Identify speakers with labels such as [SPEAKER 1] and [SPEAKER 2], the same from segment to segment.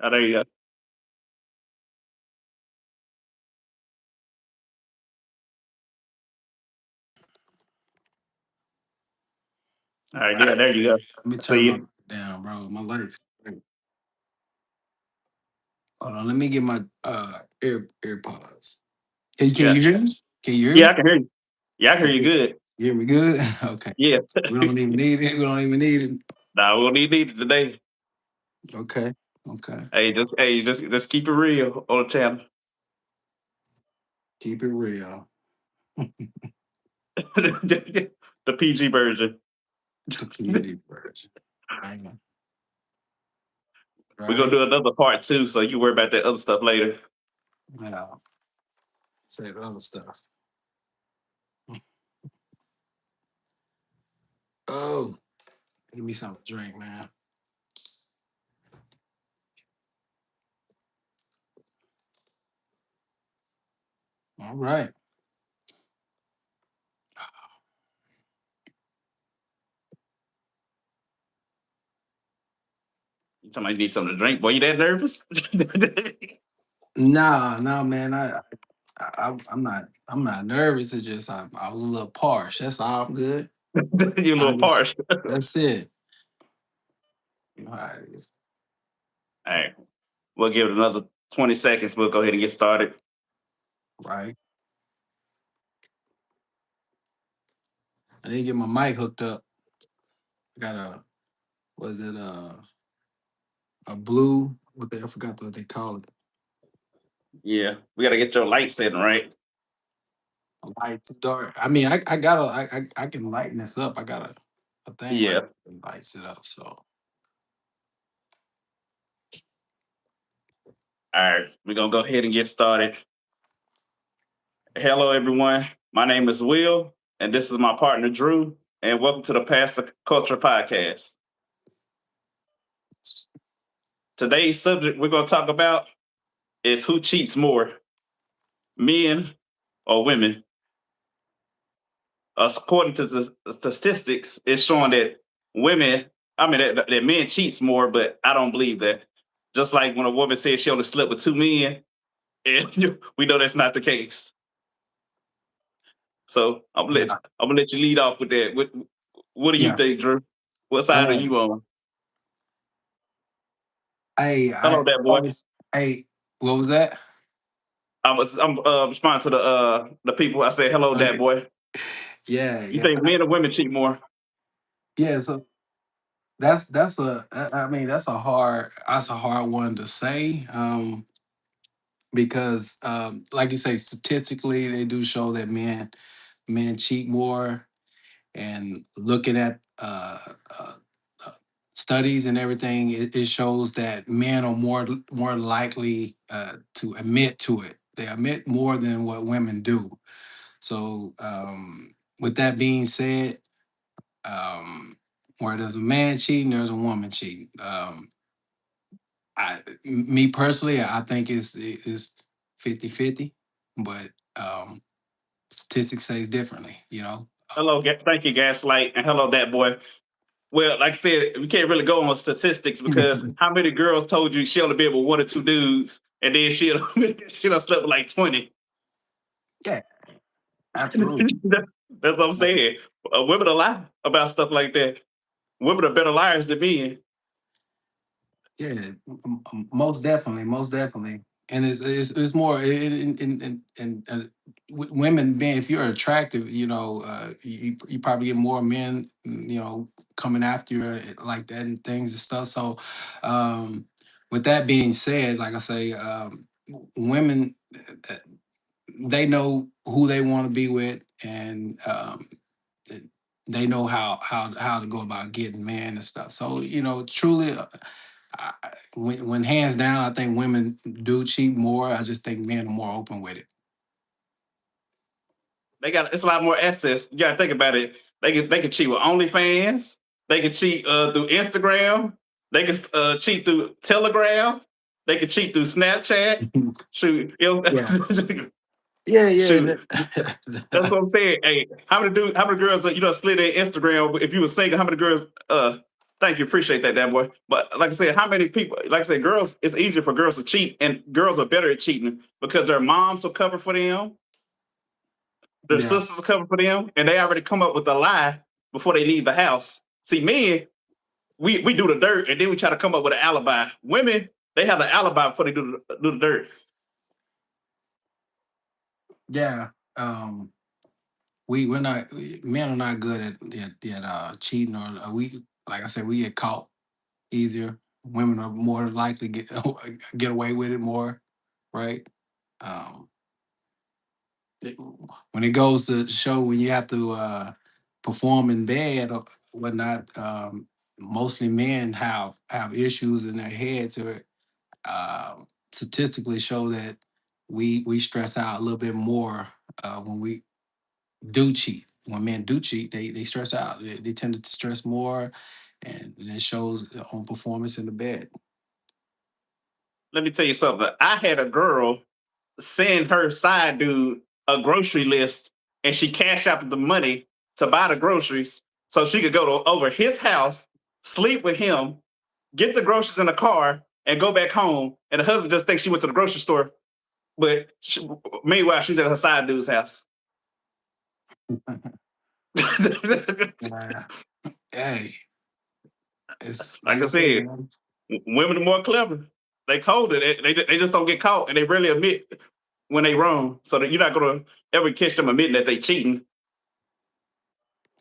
[SPEAKER 1] Oh, there you go. All right, yeah, there you go.
[SPEAKER 2] Let me
[SPEAKER 1] I
[SPEAKER 2] turn
[SPEAKER 1] see
[SPEAKER 2] my
[SPEAKER 1] you.
[SPEAKER 2] down, bro. My lights. Hold on. Let me get my AirPods. Can you
[SPEAKER 1] Gotcha.
[SPEAKER 2] hear me? Can you hear
[SPEAKER 1] Yeah,
[SPEAKER 2] me?
[SPEAKER 1] I can hear you. Yeah, I can hear you
[SPEAKER 2] Okay.
[SPEAKER 1] good.
[SPEAKER 2] You hear me good? Okay.
[SPEAKER 1] Yeah.
[SPEAKER 2] We don't even need it. We don't even need it.
[SPEAKER 1] Nah, we don't need it today.
[SPEAKER 2] Okay. Okay.
[SPEAKER 1] Just keep it real on the channel.
[SPEAKER 2] Keep it real.
[SPEAKER 1] The PG version.
[SPEAKER 2] The PG version. Bang.
[SPEAKER 1] We're gonna
[SPEAKER 2] Right?
[SPEAKER 1] do another part two, so you worry about that other stuff later.
[SPEAKER 2] Yeah. Say the other stuff. Oh, give me something to drink, man. All right.
[SPEAKER 1] Somebody need something to drink. Boy, you that nervous?
[SPEAKER 2] Nah, man. I'm not. I'm not nervous. It's just I was a little parched. That's all. I'm good.
[SPEAKER 1] You a
[SPEAKER 2] I
[SPEAKER 1] little
[SPEAKER 2] just.
[SPEAKER 1] parched.
[SPEAKER 2] That's it. You know how it is.
[SPEAKER 1] All right, we'll give it another 20 seconds. We'll go ahead and get started.
[SPEAKER 2] Right. I didn't get my mic hooked up. I got a. Was it a blue? I forgot what they call it.
[SPEAKER 1] Yeah, we gotta get your light setting right.
[SPEAKER 2] A light too dark. I mean, I got I can lighten this up. I got a thing right
[SPEAKER 1] Yeah.
[SPEAKER 2] that lights it up. So
[SPEAKER 1] All right, we're gonna go ahead and get started. Hello, everyone. My name is Will, and this is my partner Drew. And welcome to the Pastor Culture Podcast. Today's subject we're gonna talk about is who cheats more, men or women. According to the statistics, it's showing that women, I mean, that men cheats more, but I don't believe that. Just like when a woman says she only slept with two men, and we know that's not the case. So
[SPEAKER 2] yeah,
[SPEAKER 1] I'm gonna let you lead off with that. What do you
[SPEAKER 2] yeah.
[SPEAKER 1] think, Drew? What side are
[SPEAKER 2] Uh,
[SPEAKER 1] you on?
[SPEAKER 2] I
[SPEAKER 1] Hello, that boy.
[SPEAKER 2] always. Hey, what was that?
[SPEAKER 1] I'm responding to the people. I said, hello, that
[SPEAKER 2] Okay.
[SPEAKER 1] boy.
[SPEAKER 2] Yeah,
[SPEAKER 1] You
[SPEAKER 2] yeah,
[SPEAKER 1] think men or women cheat more?
[SPEAKER 2] yeah. So I mean that's a hard one to say. Because like you say, statistically they do show that men cheat more, and looking at uh, uh, studies and everything, it shows that men are more likely to admit to it. They admit more than what women do. So with that being said, where there's a man cheating, there's a woman cheating. Me personally, I think it's 50-50, but statistics says differently, you know.
[SPEAKER 1] Hello, thank you, Gaslight, and hello, that boy. Well, like I said, we can't really go on statistics because how many girls told you she only been with one or two dudes, and then she done slept with like 20.
[SPEAKER 2] Yeah, absolutely.
[SPEAKER 1] That's what I'm saying. Women lie about stuff like that. Women are better liars than men.
[SPEAKER 2] Yeah, most definitely, most definitely. And it's more women being, if you're attractive, you know, you probably get more men, you know, coming after you like that and things and stuff. So, with that being said, like I say, women, uh, they know who they want to be with, and they know how to go about getting man and stuff. So you know, truly, when hands down, I think women do cheat more. I just think men are more open with it.
[SPEAKER 1] They got it's a lot more access. You gotta think about it. They can cheat with OnlyFans. They can cheat through Instagram. They can cheat through Telegram. They can cheat through Snapchat. Shoot,
[SPEAKER 2] Yeah, yeah,
[SPEAKER 1] shoot.
[SPEAKER 2] yeah.
[SPEAKER 1] That's what I'm saying. Hey, how many girls you know slid in Instagram? If you were single, how many girls Thank you, appreciate that, damn boy. But like I said, how many people? Like I said, girls. It's easier for girls to cheat, and girls are better at cheating because their moms will cover for them, their
[SPEAKER 2] Yeah,
[SPEAKER 1] sisters will cover for them, and they already come up with a lie before they leave the house. See, men, we do the dirt, and then we try to come up with an alibi. Women, they have an alibi before they do the dirt.
[SPEAKER 2] yeah. We're not men are not good at cheating or we like I said we get caught easier. Women are more likely get away with it more, right? Um, it- when it goes to show when you have to perform in bed or whatnot, mostly men have issues in their heads or statistically show that we stress out a little bit more when we do cheat. When men do cheat, they stress out. They tend to stress more, and it shows on performance in the bed.
[SPEAKER 1] Let me tell you something. I had a girl send her side dude a grocery list, and she cashed out the money to buy the groceries so she could go over his house, sleep with him, get the groceries in the car, and go back home. And the husband just thinks she went to the grocery store, but meanwhile she's at her side dude's house.
[SPEAKER 2] Yeah. Hey, it's
[SPEAKER 1] Like
[SPEAKER 2] like
[SPEAKER 1] I
[SPEAKER 2] I said,
[SPEAKER 1] said,
[SPEAKER 2] man.
[SPEAKER 1] women are more clever. They colder. They just don't get caught, and they rarely admit when they wrong. So that you're not gonna ever catch them admitting that they cheating.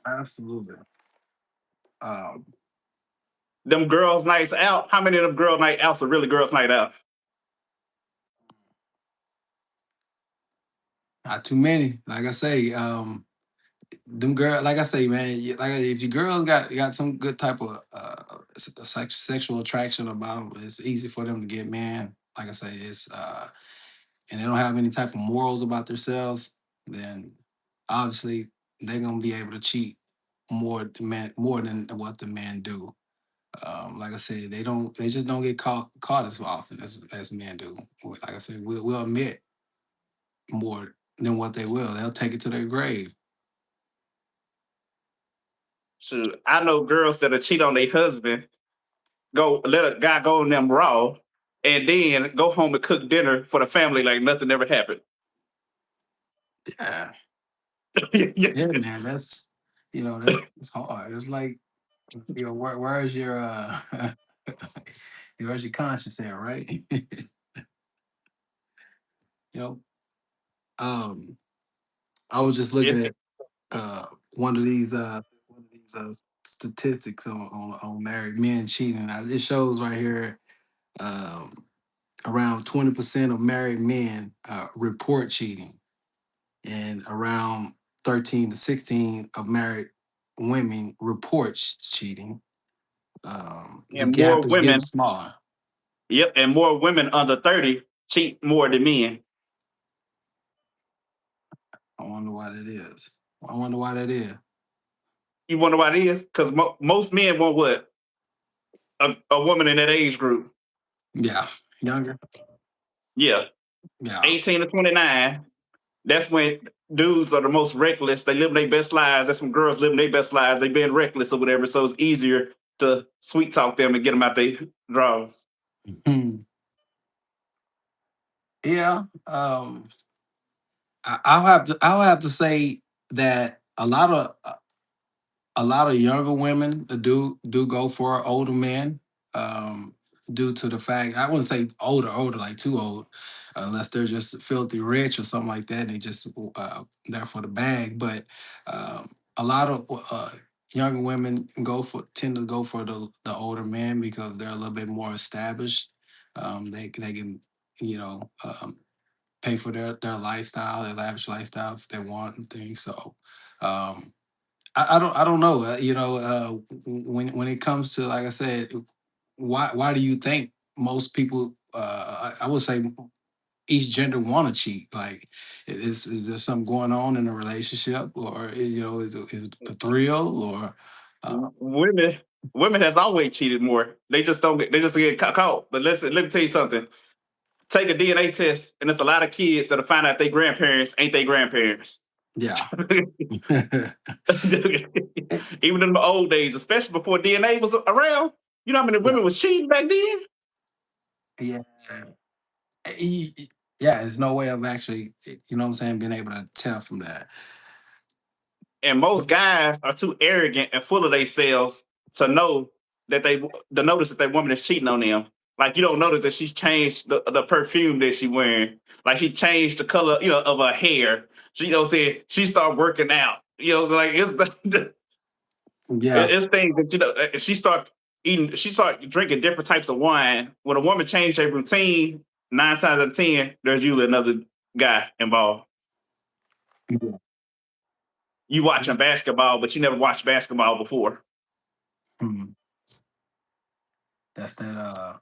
[SPEAKER 2] Absolutely. Um,
[SPEAKER 1] Them girls' nights out. How many of them girl night outs are really girls' night out?
[SPEAKER 2] not too many. Like I say, them girl, like I say, man, like if your girls got some good type of sexual attraction about them, it's easy for them to get man. Like I say, it's and they don't have any type of morals about themselves, then obviously they're gonna be able to cheat more than what the men do. Like I said, they just don't get caught as often as men do. Like I said, we'll admit more than what they will. They'll take it to their grave.
[SPEAKER 1] Shoot, I know girls that'll cheat on their husband, go let a guy go on them raw, and then go home and cook dinner for the family like nothing ever happened.
[SPEAKER 2] Yeah,
[SPEAKER 1] Yeah.
[SPEAKER 2] yeah, man. That's that's it's hard. It's like where's your where's your conscience at, right? you know, um, I was just looking
[SPEAKER 1] It's
[SPEAKER 2] at uh one of these statistics on married men cheating. It shows right here um around 20% of married men report cheating, and around 13 to 16 of married women report cheating. The
[SPEAKER 1] and more
[SPEAKER 2] gap is getting
[SPEAKER 1] women.
[SPEAKER 2] smaller.
[SPEAKER 1] Yep, and more women under 30 cheat more than men.
[SPEAKER 2] I wonder why that is. I wonder why that is.
[SPEAKER 1] You wonder why it is? Because most men want what? A woman in that age group.
[SPEAKER 2] Yeah, younger.
[SPEAKER 1] Yeah,
[SPEAKER 2] Yeah.
[SPEAKER 1] 18 to 29. That's when dudes are the most reckless. They live their best lives. That's when girls living their best lives. They being reckless or whatever. So it's easier to sweet talk them and get them out their draws.
[SPEAKER 2] Hmm. Yeah. I'll have to say that a lot of younger women do go for older men, um, due to the fact I wouldn't say older like too old, unless they're just filthy rich or something like that. And they just there for the bag. But um, a lot of younger women tend to go for the older men because they're a little bit more established. They can you know um, pay for their lifestyle, their lavish lifestyle if they want and things. So. Um, I don't know. When it comes to like I said, why do you think most people? I would say each gender want to cheat. Like, is there something going on in a relationship, or is it the thrill, or
[SPEAKER 1] Women, women has always cheated more. They just don't get, they just get caught. But let me tell you something. Take a DNA test, and there's a lot of kids that'll find out their grandparents ain't their grandparents.
[SPEAKER 2] yeah,
[SPEAKER 1] It's Even in the old days, especially before DNA was around, you know how many
[SPEAKER 2] Yeah.
[SPEAKER 1] women was cheating back then?
[SPEAKER 2] Yeah. Yeah, there's no way of actually, you know what I'm saying, being able to tell from that.
[SPEAKER 1] And most guys are too arrogant and full of themselves to know that to notice that their woman is cheating on them. Like you don't notice that she's changed the perfume that she wearing. Like she changed the color, of her hair. She, saying she started working out. Like it's
[SPEAKER 2] Yeah.
[SPEAKER 1] it's things that she start drinking different types of wine. When a woman changed her routine, 9 times out of 10, there's usually another guy involved.
[SPEAKER 2] Yeah.
[SPEAKER 1] You watching basketball, but you never watched basketball before.
[SPEAKER 2] Mhm. That's that.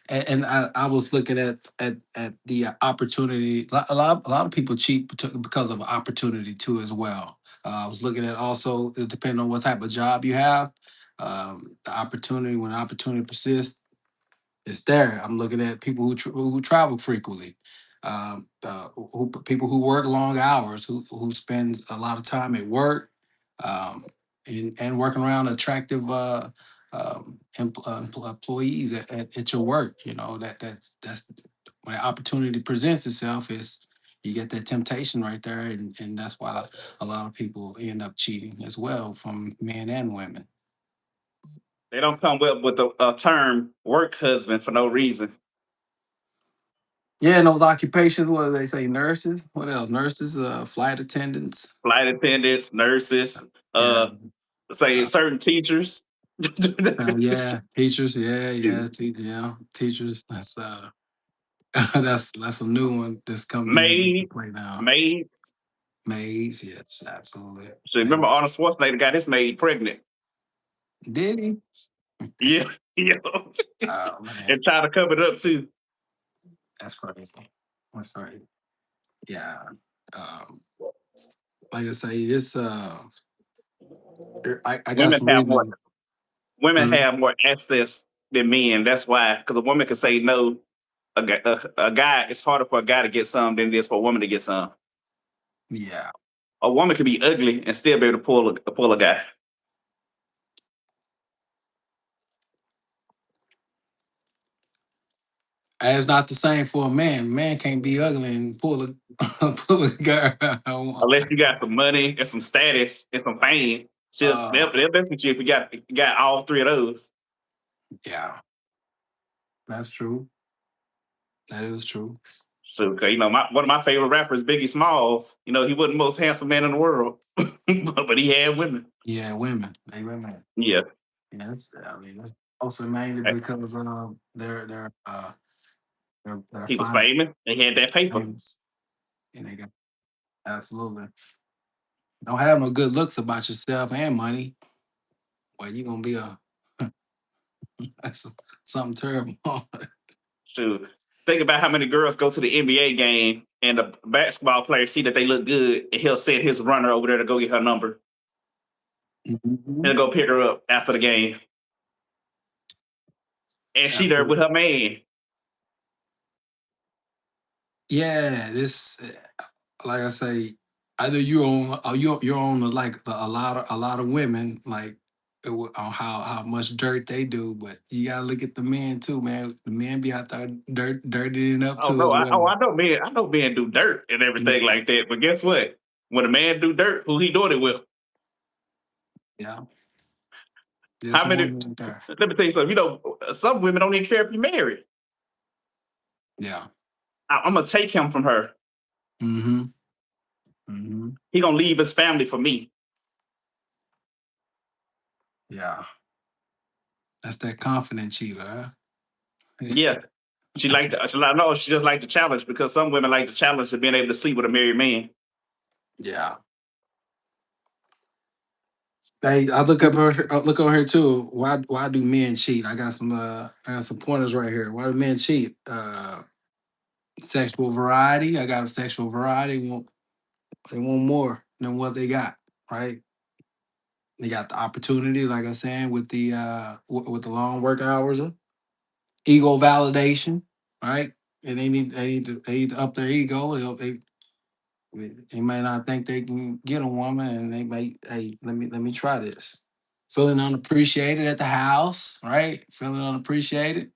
[SPEAKER 2] And I was looking at the opportunity. A lot of people cheat because of opportunity too as well. I was looking at also depending on what type of job you have, the opportunity when opportunity persists. It's there. I'm looking at people who travel frequently, people who work long hours, who spends a lot of time at work, um, and working around attractive employees at your work. You know that's when the opportunity presents itself. Is you get that temptation right there, and that's why a lot of people end up cheating as well, from men and women.
[SPEAKER 1] They don't come up with a term work husband for no reason.
[SPEAKER 2] Yeah, and those occupations, what do they say? Nurses? What else? Nurses, flight attendants.
[SPEAKER 1] Flight attendants, nurses,
[SPEAKER 2] Yeah.
[SPEAKER 1] uh, say
[SPEAKER 2] Uh,
[SPEAKER 1] certain teachers,
[SPEAKER 2] yeah, teachers. Yeah, yeah, yeah, teachers. That's that's a new one that's coming into
[SPEAKER 1] maids,
[SPEAKER 2] play now.
[SPEAKER 1] maids.
[SPEAKER 2] Maids, yes, absolutely.
[SPEAKER 1] So remember
[SPEAKER 2] Maids.
[SPEAKER 1] Arnold Schwarzenegger got his maid pregnant.
[SPEAKER 2] Did he?
[SPEAKER 1] Yeah, yeah,
[SPEAKER 2] Oh man,
[SPEAKER 1] and try to cover it up too.
[SPEAKER 2] that's crazy. That's right. Yeah. Um, like I say, it's I got
[SPEAKER 1] Women
[SPEAKER 2] some
[SPEAKER 1] have more.
[SPEAKER 2] reading.
[SPEAKER 1] Women
[SPEAKER 2] Uh,
[SPEAKER 1] have more access than men. That's why, because a woman can say no. A guy, it's harder for a guy to get some than it is for a woman to get some.
[SPEAKER 2] yeah.
[SPEAKER 1] A woman can be ugly and still be able to pull a guy.
[SPEAKER 2] And it's not the same for a man. Man can't be ugly and pull a pull a girl.
[SPEAKER 1] Unless you got some money and some status and some fame. Just
[SPEAKER 2] Uh,
[SPEAKER 1] they'll mess with you if you got all three of those.
[SPEAKER 2] yeah, that's true. That is true.
[SPEAKER 1] So, 'cause, one of my favorite rappers, Biggie Smalls. He wasn't the most handsome man in the world, but he had women.
[SPEAKER 2] Yeah, women. They women.
[SPEAKER 1] Yeah,
[SPEAKER 2] Yes, I mean that's also mainly
[SPEAKER 1] eh,
[SPEAKER 2] because they're
[SPEAKER 1] he was
[SPEAKER 2] fine
[SPEAKER 1] famous. He had that paper.
[SPEAKER 2] famous and they got absolutely don't have no good looks about yourself and money. Well, you're gonna be a that's something terrible.
[SPEAKER 1] Shoot. Think about how many girls go to the NBA game and the basketball player see that they look good and he'll send his runner over there to go get her number
[SPEAKER 2] Mhm.
[SPEAKER 1] and go pick her up after the game. And she there with
[SPEAKER 2] Absolutely.
[SPEAKER 1] her man.
[SPEAKER 2] Yeah, this like I say, either you're on a lot of women like on how much dirt they do, but you gotta look at the men too, man. The men be out there dirtying up
[SPEAKER 1] Oh
[SPEAKER 2] too
[SPEAKER 1] no,
[SPEAKER 2] as
[SPEAKER 1] I
[SPEAKER 2] well.
[SPEAKER 1] oh I know men do dirt and everything
[SPEAKER 2] Yeah,
[SPEAKER 1] like that. But guess what? When a man do dirt, who he doing it with?
[SPEAKER 2] yeah. There's
[SPEAKER 1] How
[SPEAKER 2] some
[SPEAKER 1] many?
[SPEAKER 2] women out there.
[SPEAKER 1] Let me tell you something. Some women don't even care if you're married.
[SPEAKER 2] Yeah.
[SPEAKER 1] I'm gonna take him from her.
[SPEAKER 2] Mm-hmm. Mm-hmm.
[SPEAKER 1] He gonna leave his family for me.
[SPEAKER 2] Yeah. That's that confident cheater, huh?
[SPEAKER 1] Yeah, she like to. No, she just like the challenge because some women like the challenge of being able to sleep with a married man.
[SPEAKER 2] Yeah. Hey, I look over here too. Why do men cheat? I got some pointers right here. Why do men cheat? Sexual variety. I got a sexual variety. They want more than what they got, right? They got the opportunity, like I was saying, with with the long work hours, ego validation, right? And they need to up their ego. They may not think they can get a woman, and they may, hey, let me try this. feeling unappreciated at the house, right? Feeling unappreciated,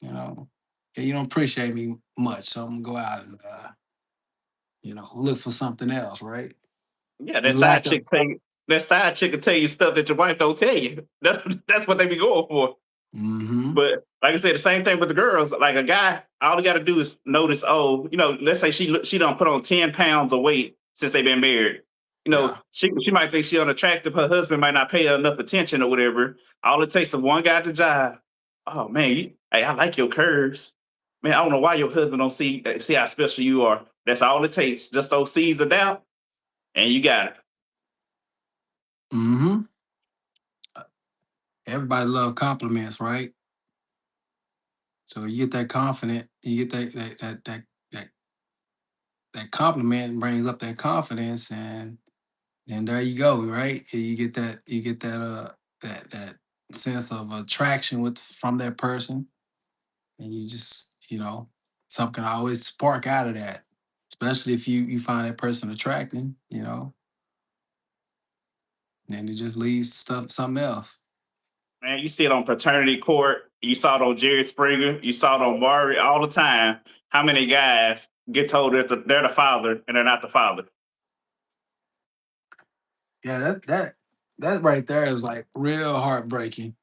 [SPEAKER 2] you know. Yeah, you don't appreciate me much, so I'm gonna go out and look for something else, right?
[SPEAKER 1] Yeah,
[SPEAKER 2] And lack of
[SPEAKER 1] that side chick will tell you stuff that your wife don't tell you. That's what they be going for.
[SPEAKER 2] mm-hmm.
[SPEAKER 1] But like I said, the same thing with the girls. Like a guy, all he got to do is notice. Oh, let's say she don't put on 10 pounds of weight since they've been married.
[SPEAKER 2] Yeah.
[SPEAKER 1] She might think she unattractive. Her husband might not pay her enough attention or whatever. All it takes is one guy to jive. Oh man, hey, I like your curves. Man, I don't know why your husband don't see how special you are. That's all it takes. Just those seeds of doubt, and you got it.
[SPEAKER 2] Mm-hmm. Everybody love compliments, right? So you get that confident, you get that that compliment brings up that confidence, and there you go, right? You get that that sense of attraction from that person, and you just something can always spark out of that, especially if you find that person attracting, then it just leads to something else.
[SPEAKER 1] Man, you see it on Paternity Court. You saw it on Jerry Springer. You saw it on Maury all the time. How many guys get told that they're the father and they're not the father?
[SPEAKER 2] Yeah, that right there is like real heartbreaking.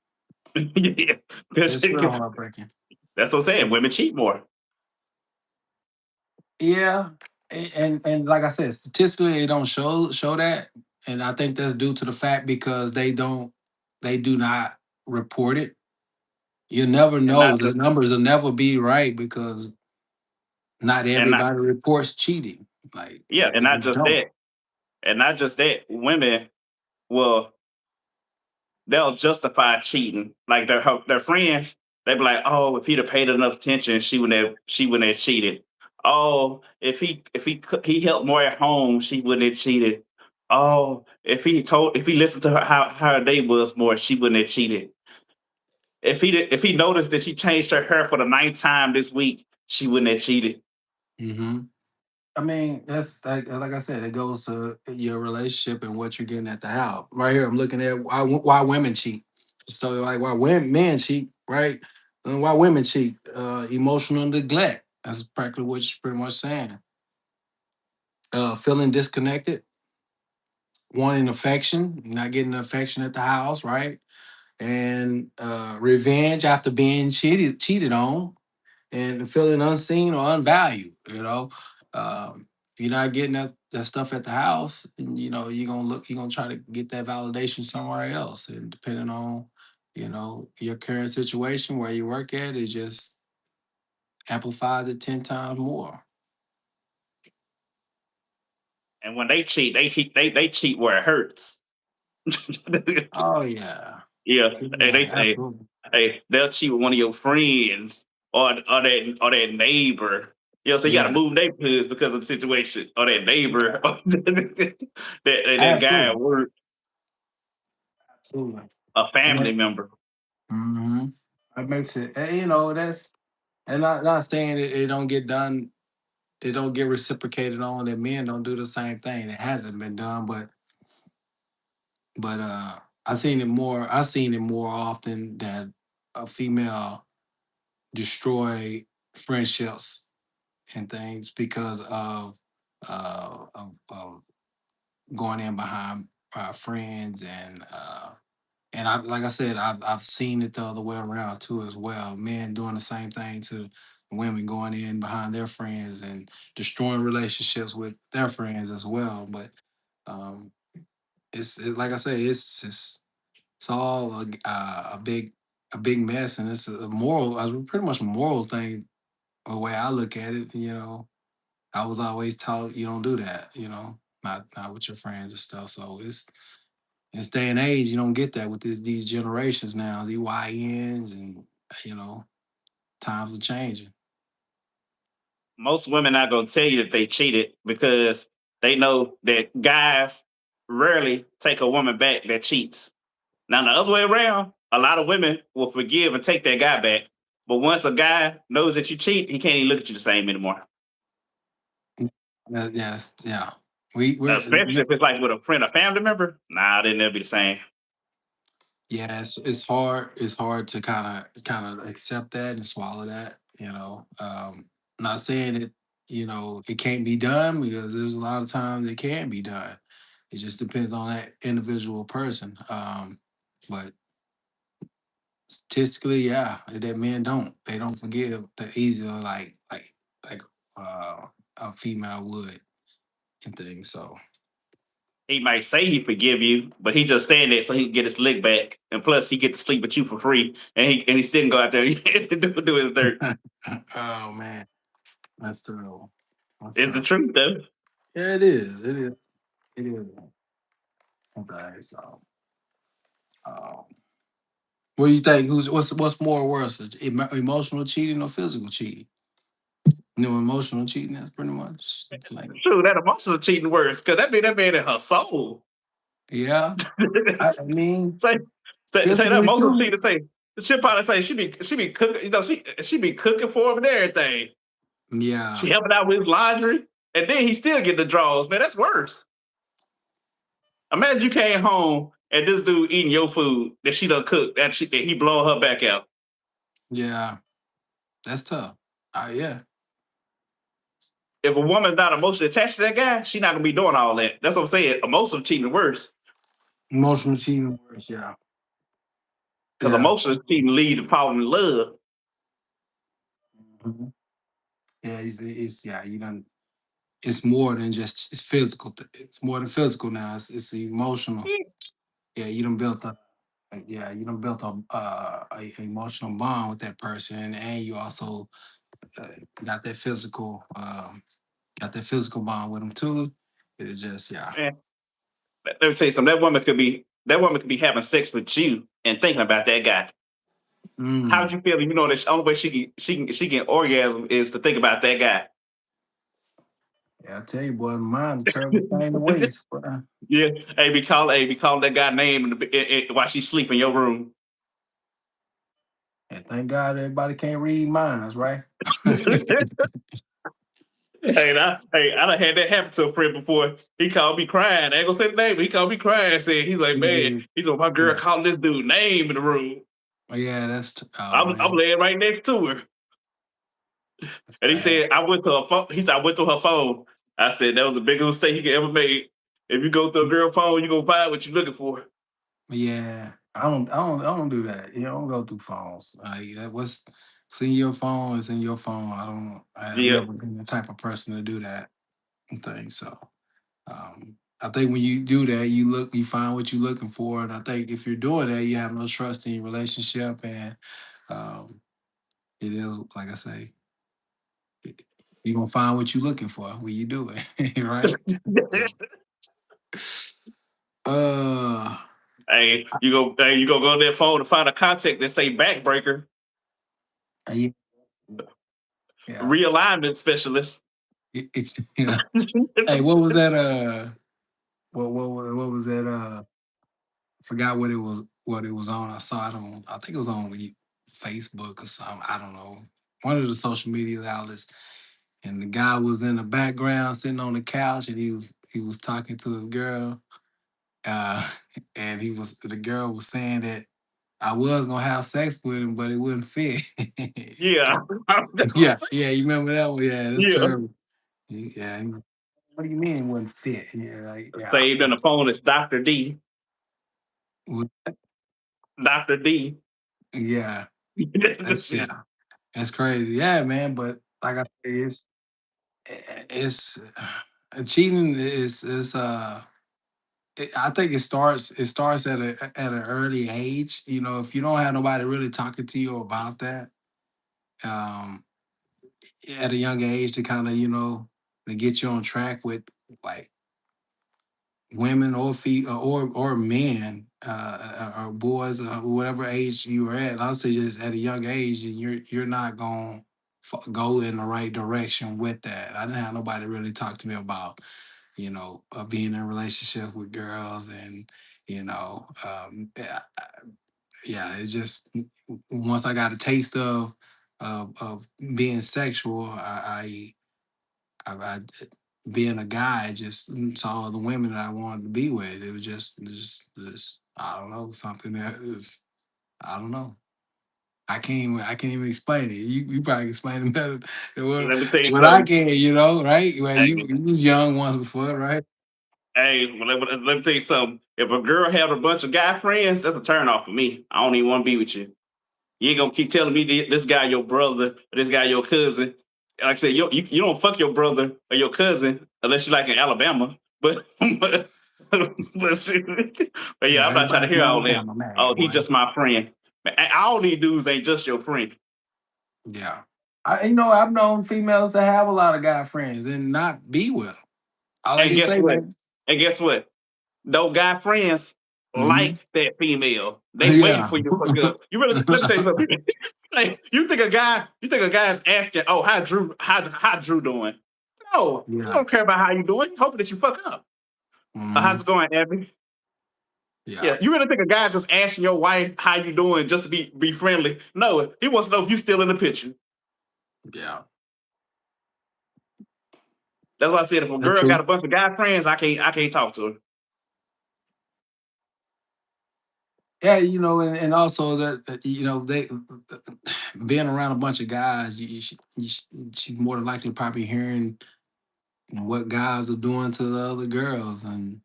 [SPEAKER 1] Yeah, 'cause
[SPEAKER 2] It's real heartbreaking.
[SPEAKER 1] that's what I'm saying. Women cheat more.
[SPEAKER 2] Yeah, and like I said, statistically, they don't show that, and I think that's due to the fact because they do not report it. You never
[SPEAKER 1] And
[SPEAKER 2] know.
[SPEAKER 1] not
[SPEAKER 2] The
[SPEAKER 1] just
[SPEAKER 2] numbers will never be right because not
[SPEAKER 1] and not
[SPEAKER 2] everybody reports cheating. Like
[SPEAKER 1] yeah, and
[SPEAKER 2] they
[SPEAKER 1] not
[SPEAKER 2] just
[SPEAKER 1] just
[SPEAKER 2] don't.
[SPEAKER 1] that. And not just that. Women will they'll justify cheating. Like their friends, they be like, "Oh, if he'd have paid enough attention, she wouldn't have cheated. Oh, if he helped more at home, she wouldn't have cheated. Oh, if he listened to how her day was more, she wouldn't have cheated. If he noticed that she changed her hair for the ninth time this week, she wouldn't have cheated."
[SPEAKER 2] Hmm. I mean, that's like I said, it goes to your relationship and what you're getting at the house. Right here, I'm looking at why women cheat. So like why men cheat, right? And why women cheat? Emotional neglect. That's practically what you're pretty much saying. Feeling disconnected, wanting affection, not getting affection at the house, right? And revenge after being cheated on, and feeling unseen or unvalued. If you're not getting that stuff at the house, and you're gonna try to get that validation somewhere else. And depending on, your current situation where you work at, it just amplifies it 10 times more.
[SPEAKER 1] And when they cheat where it hurts.
[SPEAKER 2] Oh yeah.
[SPEAKER 1] Yeah, hey,
[SPEAKER 2] Yeah,
[SPEAKER 1] they say,
[SPEAKER 2] absolutely.
[SPEAKER 1] hey, they'll cheat with one of your friends or that neighbor. So you got to
[SPEAKER 2] Yeah,
[SPEAKER 1] move neighborhoods because of the situation or that neighbor or that guy
[SPEAKER 2] absolutely.
[SPEAKER 1] at work,
[SPEAKER 2] Absolutely.
[SPEAKER 1] a
[SPEAKER 2] And
[SPEAKER 1] family
[SPEAKER 2] that,
[SPEAKER 1] member.
[SPEAKER 2] mhm. That makes it, that's, and not saying it don't get done, it don't get reciprocated on, that men don't do the same thing. It hasn't been done, but I've seen it more often that a female destroy friendships and things because of going in behind friends, and I, like I said, I've seen it the other way around too as well. Men doing the same thing to women, going in behind their friends and destroying relationships with their friends as well. But um, like I say, it's all a big mess, and it's pretty much a moral thing. The way I look at it, I was always taught you don't do that. Not with your friends and stuff. So it's in this day and age, you don't get that with these generations now, the YNs, and you know, times are changing.
[SPEAKER 1] Most women not gonna tell you that they cheated because they know that guys rarely take a woman back that cheats. Now the other way around, a lot of women will forgive and take that guy back. But once a guy knows that you cheat, he can't even look at you the same anymore.
[SPEAKER 2] Yes, yeah.
[SPEAKER 1] Especially if it's like with a friend or family member. Nah, they'll never be the same.
[SPEAKER 2] Yeah, it's hard. It's hard to kind of accept that and swallow that. Not saying it. It can't be done because there's a lot of times it can be done. It just depends on that individual person. But statistically, yeah, that men they don't forgive that easily like a female would and things. So
[SPEAKER 1] He might say he forgive you, but he just saying that so he can get his lick back, and plus he get to sleep with you for free, and he still can go out there and do his dirt.
[SPEAKER 2] oh man, that's terrible. That's
[SPEAKER 1] It's the
[SPEAKER 2] terrible.
[SPEAKER 1] truth though.
[SPEAKER 2] Yeah, it is. It is. It is. Okay, so um, what do you think? What's more worse, emotional cheating or physical cheating? Emotional cheating is pretty much it's like
[SPEAKER 1] True, that emotional cheating worse, cause that man in her soul.
[SPEAKER 2] yeah. I mean,
[SPEAKER 1] say, say that
[SPEAKER 2] physically
[SPEAKER 1] emotional
[SPEAKER 2] too.
[SPEAKER 1] cheating. Say she'll probably say she be cooking. She be cooking for him and everything.
[SPEAKER 2] Yeah,
[SPEAKER 1] She helping out with his laundry, and then he still get the draws. Man, that's worse. Imagine you came home and this dude eating your food that she done cooked that he blowing her back out.
[SPEAKER 2] yeah, that's tough. Yeah,
[SPEAKER 1] If a woman's not emotionally attached to that guy, she not gonna be doing all that. That's what I'm saying. Emotional cheating worse.
[SPEAKER 2] emotional cheating worse. Yeah,
[SPEAKER 1] Because
[SPEAKER 2] yeah,
[SPEAKER 1] emotional cheating lead to falling in love.
[SPEAKER 2] mhm. Yeah. It's yeah. You don't. It's more than just it's physical. It's more than physical now. It's emotional. Yeah, you done built a yeah, you done built a emotional bond with that person, and you also uh, got that physical bond with them too. It's just yeah.
[SPEAKER 1] Man, let me tell you something. That woman could be having sex with you and thinking about that guy. How would
[SPEAKER 2] Mm.
[SPEAKER 1] you feel? If you know that the only way she can orgasm is to think about that guy.
[SPEAKER 2] Yeah, I tell you, boy, mind terrible thing to waste. Boy.
[SPEAKER 1] Yeah, be calling that guy name while she's sleeping in your room.
[SPEAKER 2] And thank God everybody can't read minds, right?
[SPEAKER 1] I done had that happen to a friend before. He called me crying. I ain't gonna say the name, but he called me crying. Said he's like, man,
[SPEAKER 2] Yeah,
[SPEAKER 1] he's like, my girl
[SPEAKER 2] yeah,
[SPEAKER 1] calling this dude name in the room.
[SPEAKER 2] yeah. Oh
[SPEAKER 1] I'm
[SPEAKER 2] man,
[SPEAKER 1] laying right next to her,
[SPEAKER 2] that's
[SPEAKER 1] and he
[SPEAKER 2] bad.
[SPEAKER 1] said I went to her phone. He said I went to her phone. I said that was the biggest mistake you could ever make. If you go through a girl phone, you gonna find what you're looking for.
[SPEAKER 2] Yeah, I don't do that. I don't go through phones. What's it's in your phone is in your phone. I've
[SPEAKER 1] Yeah,
[SPEAKER 2] never been the type of person to do that thing. So I think when you do that, you find what you're looking for, and I think if you're doing that, you have no trust in your relationship, and um, it is like I say, you're gonna find what you're looking for when you do it, right? So, uh,
[SPEAKER 1] you go on that phone to find a contact that say backbreaker,
[SPEAKER 2] yeah, yeah,
[SPEAKER 1] realignment specialist.
[SPEAKER 2] it's yeah. Hey, what was that? What was that? Forgot what it was on. I saw it on. I think it was on Facebook or something. I don't know. One of the social media outlets, and the guy was in the background sitting on the couch, and he was talking to his girl, uh, and the girl was saying that I was gonna have sex with him, but it wouldn't fit.
[SPEAKER 1] Yeah, that's what I'm
[SPEAKER 2] Yeah,
[SPEAKER 1] saying.
[SPEAKER 2] yeah, you remember that one? Yeah, that's
[SPEAKER 1] Yeah,
[SPEAKER 2] terrible. Yeah, what do you mean it wouldn't fit? Yeah, like, yeah,
[SPEAKER 1] saved on the phone is Doctor D.
[SPEAKER 2] Well,
[SPEAKER 1] Doctor D.
[SPEAKER 2] yeah, yeah, that's crazy. Yeah, man, but like I said, it's cheating I think it starts at an early age. If you don't have nobody really talking to you about that, um, at a young age to kind of to get you on track with like women or men or boys or whatever age you are at. I'll say just at a young age, and you're not gonna go in the right direction with that. I didn't have nobody really talk to me about being in a relationship with girls and yeah, yeah, it's just once I got a taste of being sexual, I being a guy, I just saw the women that I wanted to be with. It was just I don't know, something that is, I don't know. I can't even explain it. You probably can explain it better than
[SPEAKER 1] Let me tell you
[SPEAKER 2] what I
[SPEAKER 1] something.
[SPEAKER 2] can, right? Well,
[SPEAKER 1] Hey,
[SPEAKER 2] you was young once before, right?
[SPEAKER 1] let me tell you something. If a girl have a bunch of guy friends, that's a turn off for me. I don't even want to be with you. You ain't gonna keep telling me this guy your brother or this guy your cousin. Like I said, you don't fuck your brother or your cousin unless you like in Alabama. But yeah,
[SPEAKER 2] Yeah,
[SPEAKER 1] I'm not trying
[SPEAKER 2] everybody
[SPEAKER 1] to hear
[SPEAKER 2] from
[SPEAKER 1] all that.
[SPEAKER 2] Alabama, man,
[SPEAKER 1] Oh, he's
[SPEAKER 2] boy.
[SPEAKER 1] just my friend. Man, all these dudes ain't just your friend.
[SPEAKER 2] Yeah. I've known females that have a lot of guy friends and not be with them. All I
[SPEAKER 1] And
[SPEAKER 2] can
[SPEAKER 1] guess
[SPEAKER 2] say,
[SPEAKER 1] what?
[SPEAKER 2] man.
[SPEAKER 1] And guess what? Those guy friends
[SPEAKER 2] Hmm.
[SPEAKER 1] like that female. They waiting
[SPEAKER 2] Yeah.
[SPEAKER 1] for you to fuck up. You really let me tell you something. Like you think a guy's asking, oh, how Drew doing? No, he
[SPEAKER 2] Yeah.
[SPEAKER 1] don't care about how you doing. He's hoping that you fuck up. How's
[SPEAKER 2] Hmm.
[SPEAKER 1] it going, Abby?
[SPEAKER 2] Yeah.
[SPEAKER 1] Yeah, you really think a guy just asking your wife how you doing just to be friendly? No, he wants to know if you still in the picture.
[SPEAKER 2] Yeah.
[SPEAKER 1] That's why I said if a
[SPEAKER 2] That's
[SPEAKER 1] girl got
[SPEAKER 2] true.
[SPEAKER 1] a bunch of guy friends, I can't talk to her.
[SPEAKER 2] Yeah, and also they being around a bunch of guys, she's more than likely probably hearing what guys are doing to the other girls, and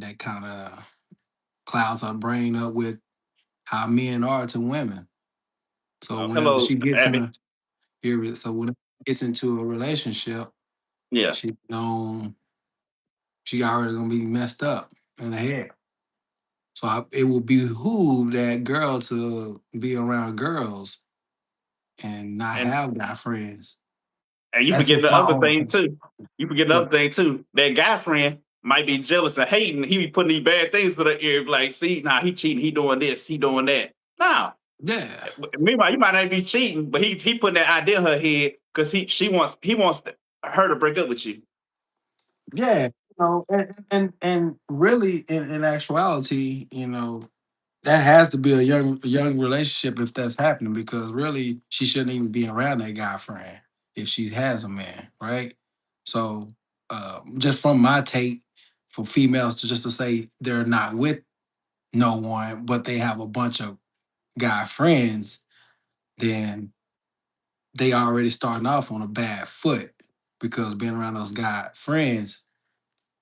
[SPEAKER 2] that kind of clouds her brain up with how men are to women. So
[SPEAKER 1] Oh,
[SPEAKER 2] whenever
[SPEAKER 1] hello,
[SPEAKER 2] she gets in
[SPEAKER 1] Abby.
[SPEAKER 2] a here, so whenever she gets into a relationship,
[SPEAKER 1] Yeah,
[SPEAKER 2] she know she already gonna be messed up in the head. So it will behoove that girl to be around girls and not
[SPEAKER 1] and
[SPEAKER 2] have guy friends.
[SPEAKER 1] And you
[SPEAKER 2] That's
[SPEAKER 1] forget
[SPEAKER 2] just
[SPEAKER 1] the
[SPEAKER 2] my
[SPEAKER 1] other
[SPEAKER 2] own
[SPEAKER 1] thing
[SPEAKER 2] thing.
[SPEAKER 1] too. You forget the
[SPEAKER 2] But
[SPEAKER 1] other thing too. That guy friend might be jealous and hating. He be putting these bad things to the ear, like, see, nah, he cheating, he doing this, he doing that. Now,
[SPEAKER 2] yeah,
[SPEAKER 1] meanwhile, you might not be cheating, but he putting that idea in her head because he wants her to break up with you.
[SPEAKER 2] yeah, and really, in actuality, that has to be a young relationship if that's happening, because really she shouldn't even be around that guy friend if she has a man, right? So, just from my take, for females to just to say they're not with no one, but they have a bunch of guy friends, then they already starting off on a bad foot, because being around those guy friends,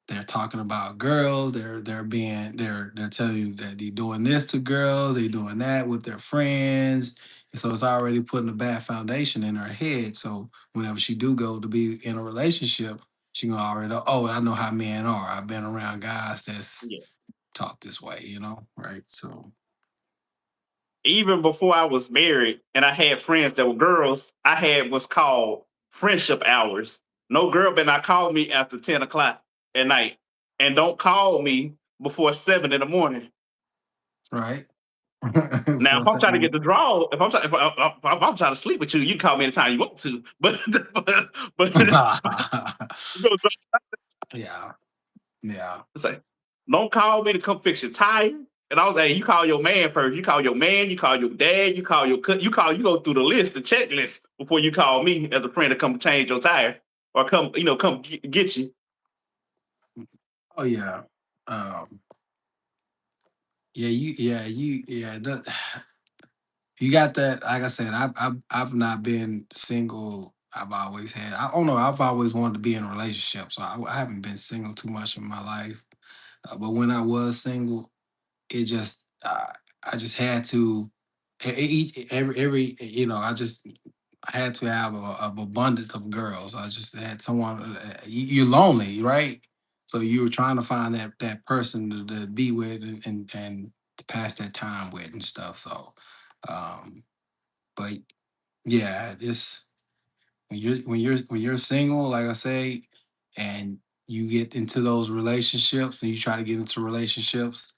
[SPEAKER 2] they're talking about girls. They're telling you that they're doing this to girls. They're doing that with their friends. And so it's already putting a bad foundation in her head. So whenever she do go to be in a relationship, she gonna already know, oh, I know how men are. I've been around guys that's
[SPEAKER 1] Yeah.
[SPEAKER 2] talk this way, right? So
[SPEAKER 1] Even before I was married and I had friends that were girls, I had what's called friendship hours. No girl better not call me after 10 o'clock at night. And don't call me before 7 in the morning.
[SPEAKER 2] right.
[SPEAKER 1] Now,
[SPEAKER 2] For
[SPEAKER 1] if I'm trying to get
[SPEAKER 2] something.
[SPEAKER 1] the draw, if I'm trying to sleep with you, you can call me anytime you want to. But you know,
[SPEAKER 2] Yeah. Yeah.
[SPEAKER 1] say, don't call me to come fix your tire. And I was like, you call your man first. You call your man. You call your dad. You call your you go through the list, the checklist before you call me as a friend to come change your tire or come get you.
[SPEAKER 2] Oh yeah. Um that, you got that. Like I said, I've not been single. I've always had. I don't know. I've always wanted to be in a relationship, so I haven't been single too much in my life. But when I was single, it just I just had to every I just had to have a abundance of girls. I just had someone. You're lonely, right? So you were trying to find that person to be with, and to pass that time with and stuff. So, um, but yeah, this when you're single, like I say, and you get into those relationships, and you try to get into relationships,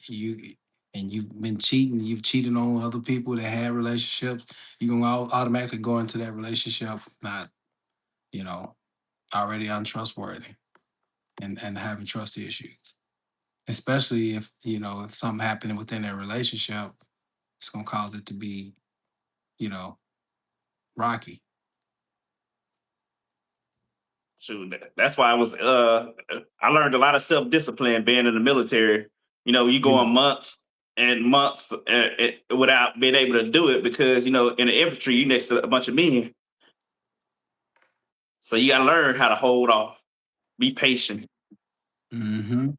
[SPEAKER 2] you and you've been cheating, you've cheated on other people that had relationships, you're gonna automatically go into that relationship not, you know, already untrustworthy, and having trust issues. Especially if something happened within that relationship, it's gonna cause it to be, you know, rocky.
[SPEAKER 1] Shoot, that's why I learned a lot of self discipline being in the military. You go
[SPEAKER 2] Yeah.
[SPEAKER 1] on months and months without being able to do it because in the infantry you next to a bunch of men, so you got to learn how to hold off, be patient.
[SPEAKER 2] Mm-hmm.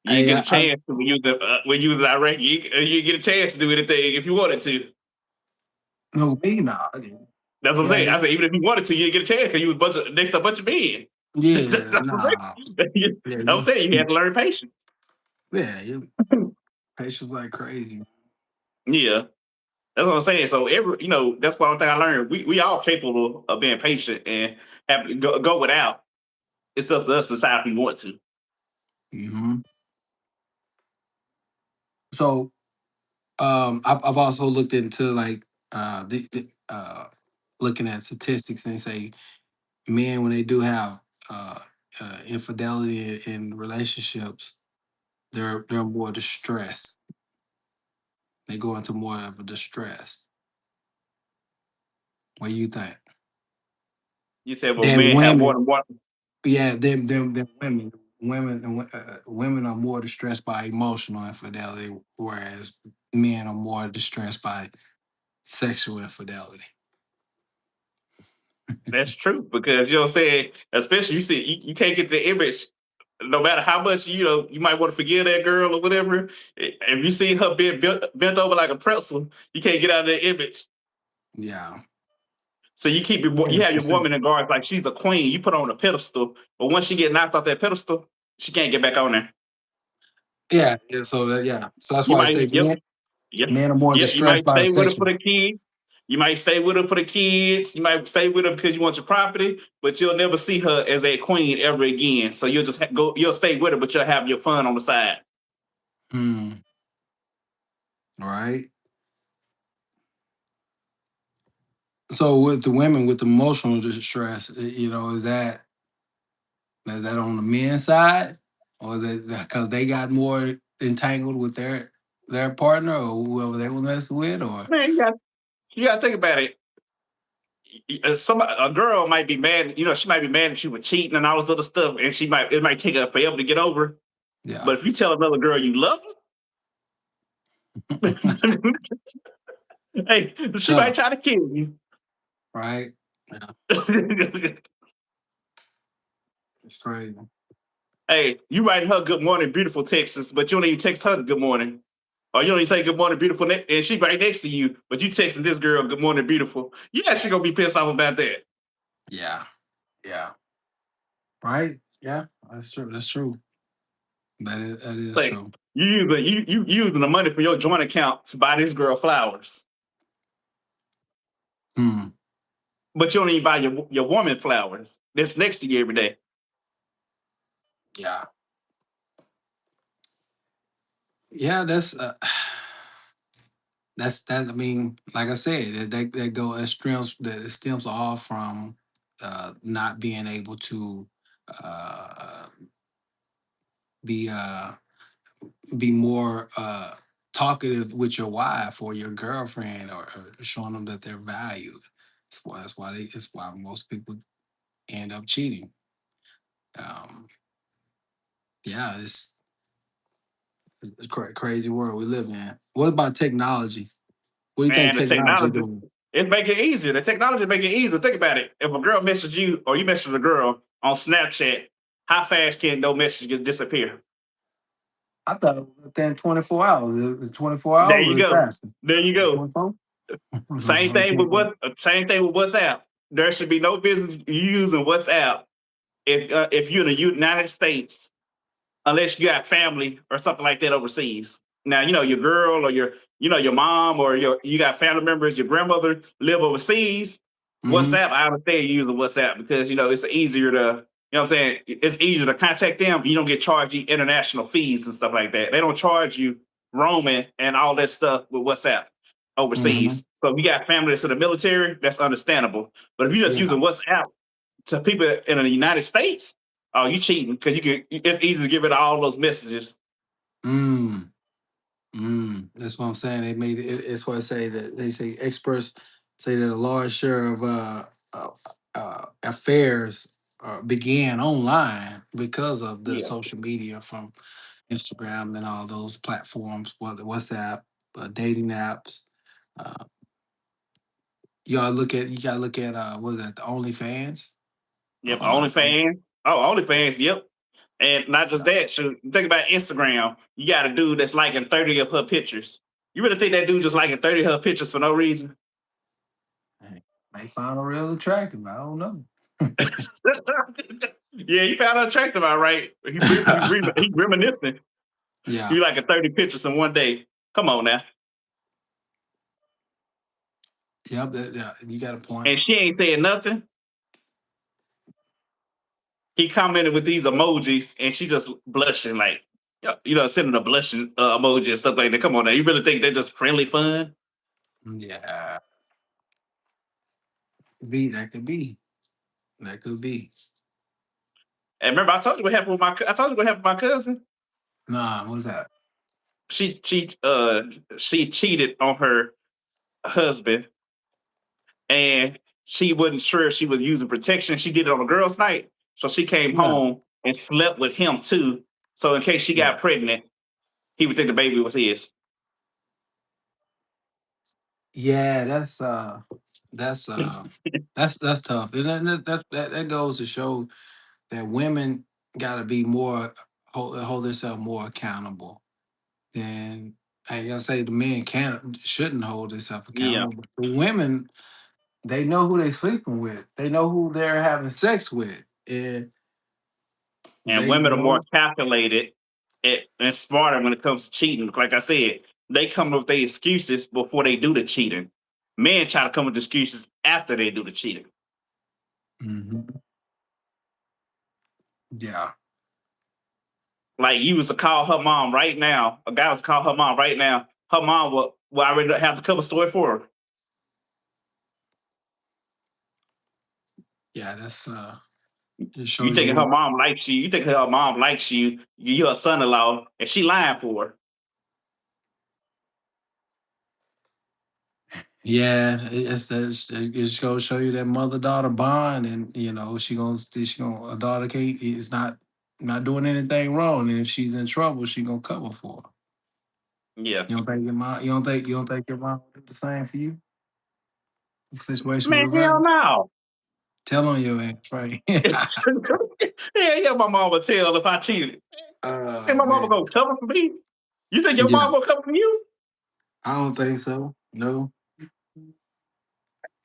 [SPEAKER 1] You didn't
[SPEAKER 2] Hey,
[SPEAKER 1] get a chance to when you was in Iraq. You get a chance to do anything if you wanted to.
[SPEAKER 2] no, me nah.
[SPEAKER 1] That's what I'm
[SPEAKER 2] Yeah,
[SPEAKER 1] saying. I said even if you wanted to, you didn't get a chance because you was next to a bunch of men. That's
[SPEAKER 2] yeah,
[SPEAKER 1] what I'm
[SPEAKER 2] nah.
[SPEAKER 1] saying.
[SPEAKER 2] Yeah,
[SPEAKER 1] I'm saying you had to learn patience.
[SPEAKER 2] yeah, patience like crazy.
[SPEAKER 1] Yeah. That's what I'm saying. So that's one thing I learned. We all capable of being patient and have to go without. It's up to us to decide if we want to.
[SPEAKER 2] Hmm. So, I've also looked into like looking at statistics and say men when they do have uh, infidelity in relationships, they're more distressed. They go into more of a distress. What do you think?
[SPEAKER 1] You said, well,
[SPEAKER 2] Than
[SPEAKER 1] men have more
[SPEAKER 2] women,
[SPEAKER 1] than one.
[SPEAKER 2] yeah, than women. Women are more distressed by emotional infidelity, whereas men are more distressed by sexual infidelity.
[SPEAKER 1] That's true because what I'm saying. Especially you see, you can't get the image. No matter how much you might want to forgive that girl or whatever. If you see her being bent over like a pretzel, you can't get out of that image.
[SPEAKER 2] Yeah,
[SPEAKER 1] So you
[SPEAKER 2] yes,
[SPEAKER 1] have your woman in guards like she's a queen. You put her on a pedestal, but once she get knocked off that pedestal, she can't get back on there.
[SPEAKER 2] yeah, yeah. So yeah, so that's
[SPEAKER 1] You
[SPEAKER 2] why I
[SPEAKER 1] might,
[SPEAKER 2] say
[SPEAKER 1] yep,
[SPEAKER 2] men,
[SPEAKER 1] yep,
[SPEAKER 2] men are more
[SPEAKER 1] yep. You
[SPEAKER 2] distressed
[SPEAKER 1] might
[SPEAKER 2] by
[SPEAKER 1] stay with her for
[SPEAKER 2] sexual.
[SPEAKER 1] the kids. You might stay with her for the kids. You might stay with her because you want your property, but you'll never see her as a queen ever again. So you'll just go. You'll stay with her, but you'll have your fun on the side.
[SPEAKER 2] Hmm. Right. So with the women with emotional distress, is that on the men's side, or is it because they got more entangled with their partner or whoever they were messing with, or
[SPEAKER 1] Man, you got to think about it. A girl might be mad. She might be mad that you were cheating and all this other stuff, and it might take her forever to get over.
[SPEAKER 2] yeah,
[SPEAKER 1] But if you tell another girl you love her, hey, she might
[SPEAKER 2] sure,
[SPEAKER 1] try to kill you.
[SPEAKER 2] right? Yeah, it's crazy.
[SPEAKER 1] Hey, you write her good morning, beautiful Texas, but you don't even text her good morning. Or you don't even say good morning, beautiful, and she right next to you, but you texting this girl good morning, beautiful. Yeah, she gonna be pissed off about that.
[SPEAKER 2] Yeah, yeah, right. Yeah, that's true. That's true. That is
[SPEAKER 1] Like
[SPEAKER 2] true.
[SPEAKER 1] you using the money for your joint account to buy this girl flowers,
[SPEAKER 2] Hmm.
[SPEAKER 1] but you don't even buy your woman flowers that's next to you every day.
[SPEAKER 2] Yeah, yeah. That's. I mean, like I said, that stems all from not being able to uh, be be more talkative with your wife or your girlfriend, or showing them that they're valued. It's why most people end up cheating. Um, yeah, it's crazy world we live in. What about technology? What do you think
[SPEAKER 1] Man, the
[SPEAKER 2] technology
[SPEAKER 1] technology
[SPEAKER 2] doing?
[SPEAKER 1] it's making it easier. The technology make it easier. Think about it. If a girl messages you or you message a girl on Snapchat, how fast can no message just disappear?
[SPEAKER 2] I thought it was within 24 hours. It was 24
[SPEAKER 1] There
[SPEAKER 2] hours
[SPEAKER 1] you
[SPEAKER 2] or it's
[SPEAKER 1] go.
[SPEAKER 2] faster.
[SPEAKER 1] There you go.
[SPEAKER 2] 24?
[SPEAKER 1] Same thing with WhatsApp. There should be no business using WhatsApp if you're in the United States unless you got family or something like that overseas. Now, your girl or your mom or you got family members, your grandmother live overseas.
[SPEAKER 2] Mm-hmm.
[SPEAKER 1] WhatsApp, I understand you using WhatsApp because it's easier to, what I'm saying, it's easier to contact them. You don't get charged international fees and stuff like that. They don't charge you roaming and all that stuff with WhatsApp
[SPEAKER 2] Mm-hmm.
[SPEAKER 1] overseas. So if you got family that's in the military, that's understandable. But if you're just
[SPEAKER 2] Yeah.
[SPEAKER 1] using WhatsApp to people in the United States, oh, you cheating because it's easy to get rid of all those messages.
[SPEAKER 2] Mm. That's what I'm saying. They made it. It's what I say that they say experts say that a large share of affairs began online because of the
[SPEAKER 1] Yeah.
[SPEAKER 2] social media from Instagram and all those platforms, whether WhatsApp, dating apps. Uh, you gotta look at what is that, the OnlyFans?
[SPEAKER 1] Yep.
[SPEAKER 2] Oh my goodness.
[SPEAKER 1] OnlyFans. Oh, OnlyFans. Yep. And not just that. Shoot, think about Instagram. You got a dude that's liking 30 of her pictures. You really think that dude just liking 30 of her pictures for no reason?
[SPEAKER 2] Hey, may find her real attractive. I don't know.
[SPEAKER 1] Yeah, he found her attractive, all right. He reminiscing.
[SPEAKER 2] Yeah.
[SPEAKER 1] You like a 30 pictures in one day. Come on now.
[SPEAKER 2] Yep. Yeah, you got a point.
[SPEAKER 1] And she ain't saying nothing. He commented with these emojis and she just blushing, like, sending a blushing emoji and stuff like that. Come on now. You really think they're just friendly fun?
[SPEAKER 2] Yeah. That could be. That could be.
[SPEAKER 1] And remember, I told you what happened with I told you what happened with my cousin.
[SPEAKER 2] Nah, what's that?
[SPEAKER 1] She she uh she cheated on her husband and she wasn't sure if she was using protection. She did it on a girl's night. So she came
[SPEAKER 2] Yeah.
[SPEAKER 1] home and slept with him too. So in case she
[SPEAKER 2] Yeah.
[SPEAKER 1] got pregnant, he would think the baby was his.
[SPEAKER 2] Yeah, that's uh that's tough. And that goes to show that women gotta be more hold themselves more accountable than I gotta say the men can't shouldn't hold themselves
[SPEAKER 1] Yeah.
[SPEAKER 2] accountable. But the women, they know who they sleeping with. They know who they're having sex with. And
[SPEAKER 1] And
[SPEAKER 2] they, you
[SPEAKER 1] women are more
[SPEAKER 2] know,
[SPEAKER 1] calculated and smarter when it comes to cheating. Like I said, they come up with their excuses before they do the cheating. Men try to come with excuses after they do the cheating.
[SPEAKER 2] Mhm. Yeah.
[SPEAKER 1] Like you was to call her mom right now. A guy was to call her mom right now. Her mom will already have the cover story for her.
[SPEAKER 2] Yeah, it
[SPEAKER 1] You
[SPEAKER 2] shows you
[SPEAKER 1] thinking her
[SPEAKER 2] what.
[SPEAKER 1] mom likes you. You think her mom likes you. You're a son-in-law, and she lying for her.
[SPEAKER 2] Yeah, it's gonna show you that mother daughter bond, and she gonna a daughter can't is not doing anything wrong, and if she's in trouble, she gonna cover for her.
[SPEAKER 1] Yeah.
[SPEAKER 2] You don't think your mom? You don't think your mom would do the same for you? If situation
[SPEAKER 1] Man,
[SPEAKER 2] reverse.
[SPEAKER 1] hell no.
[SPEAKER 2] Tell on your ass, right?
[SPEAKER 1] Yeah, my mama tell if I cheated. Think my mama
[SPEAKER 2] Man,
[SPEAKER 1] gonna cover for me? You think your
[SPEAKER 2] yeah,
[SPEAKER 1] mom gonna cover for you?
[SPEAKER 2] I don't think so. No,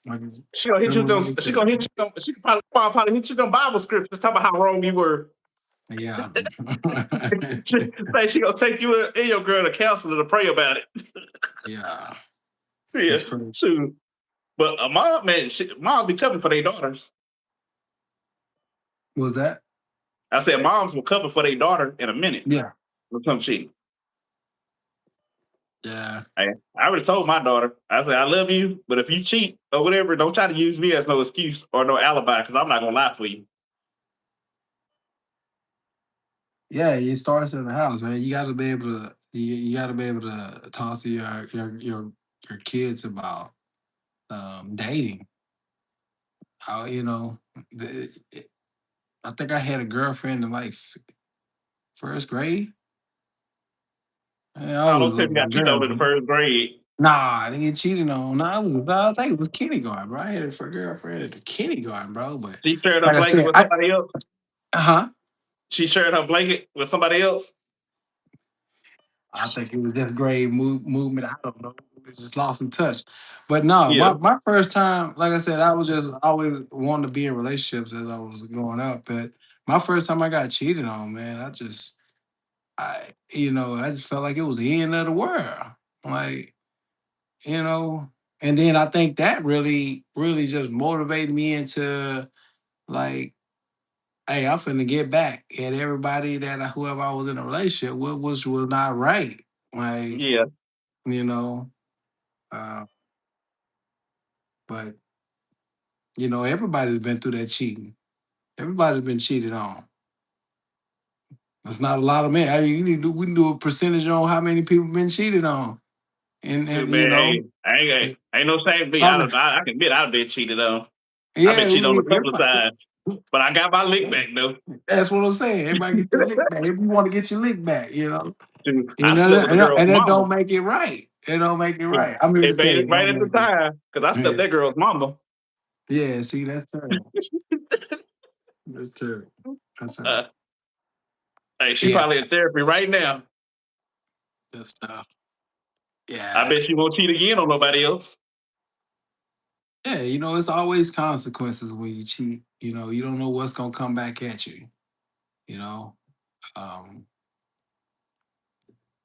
[SPEAKER 2] like,
[SPEAKER 1] She gonna hit
[SPEAKER 2] tell
[SPEAKER 1] you with
[SPEAKER 2] me
[SPEAKER 1] those.
[SPEAKER 2] like
[SPEAKER 1] She
[SPEAKER 2] that.
[SPEAKER 1] gonna hit you. She probably hit you with them Bible scriptures talking about how wrong you were.
[SPEAKER 2] Yeah,
[SPEAKER 1] Say she gonna take you and your girl to counselor to pray about it.
[SPEAKER 2] yeah,
[SPEAKER 1] Yeah,
[SPEAKER 2] it's crazy.
[SPEAKER 1] shoot. But a mom, man, moms be covering for their daughters.
[SPEAKER 2] What was that?
[SPEAKER 1] I said moms will cover for their daughter in a minute.
[SPEAKER 2] Yeah,
[SPEAKER 1] When it comes cheating.
[SPEAKER 2] yeah.
[SPEAKER 1] I already told my daughter. I said I love you, but if you cheat or whatever, don't try to use me as no excuse or no alibi because I'm not gonna lie for you.
[SPEAKER 2] Yeah, it starts in the house, man. You got to be able to. You got to be able to talk to your kids about dating. How the, I think I had a girlfriend in like first grade. I
[SPEAKER 1] Oh,
[SPEAKER 2] always
[SPEAKER 1] don't tell
[SPEAKER 2] loved
[SPEAKER 1] me
[SPEAKER 2] my
[SPEAKER 1] got cheated on
[SPEAKER 2] girls.
[SPEAKER 1] in the first grade.
[SPEAKER 2] Nah, I didn't get cheated on. I think it was kindergarten, bro. I had a girlfriend at the kindergarten, bro. But
[SPEAKER 1] She shared her
[SPEAKER 2] like I
[SPEAKER 1] blanket
[SPEAKER 2] said,
[SPEAKER 1] with somebody else.
[SPEAKER 2] huh?
[SPEAKER 1] She shared her blanket with somebody else.
[SPEAKER 2] I think it was just grade movement. I don't know. It just lost in touch. But no,
[SPEAKER 1] Yeah,
[SPEAKER 2] my first time, like I said, I was just always wanting to be in relationships as I was growing up. But my first time I got cheated on, man, I just felt like it was the end of the world. Like, you know, and then I think that really, really just motivated me into like, hey, I'm finna get back at everybody whoever I was in a relationship with was not right. Like,
[SPEAKER 1] yeah.
[SPEAKER 2] you know. Uh, but everybody's been through that cheating. Everybody's been cheated on. That's not a lot of men. I mean, we can do a percentage on how many people been cheated on, and
[SPEAKER 1] Shoot,
[SPEAKER 2] and
[SPEAKER 1] man. Hey, I ain't,
[SPEAKER 2] it's
[SPEAKER 1] ain't no shame to be.
[SPEAKER 2] probably
[SPEAKER 1] I can admit I've been cheated on. I've been
[SPEAKER 2] Yeah,
[SPEAKER 1] cheated on a couple of
[SPEAKER 2] everybody.
[SPEAKER 1] times, but I got my lick back though.
[SPEAKER 2] That's what I'm saying. Everybody get your lick back. If you want to get your lick back,
[SPEAKER 1] Shoot,
[SPEAKER 2] You
[SPEAKER 1] I
[SPEAKER 2] know,
[SPEAKER 1] slept with the girl's
[SPEAKER 2] and that
[SPEAKER 1] mama.
[SPEAKER 2] don't make it right. It don't make it right. I mean to
[SPEAKER 1] It made
[SPEAKER 2] say,
[SPEAKER 1] it
[SPEAKER 2] it
[SPEAKER 1] right
[SPEAKER 2] don't
[SPEAKER 1] at the
[SPEAKER 2] make it.
[SPEAKER 1] time because I slept
[SPEAKER 2] Yeah,
[SPEAKER 1] that girl's mama.
[SPEAKER 2] yeah. See, that's terrible. That's terrible. That's terrible.
[SPEAKER 1] Uh, hey, she
[SPEAKER 2] Yeah,
[SPEAKER 1] probably in therapy right now.
[SPEAKER 2] that's
[SPEAKER 1] I
[SPEAKER 2] yeah,
[SPEAKER 1] bet she won't cheat again on nobody else.
[SPEAKER 2] yeah. It's always consequences when you cheat. You don't know what's gonna come back at you. You know, um,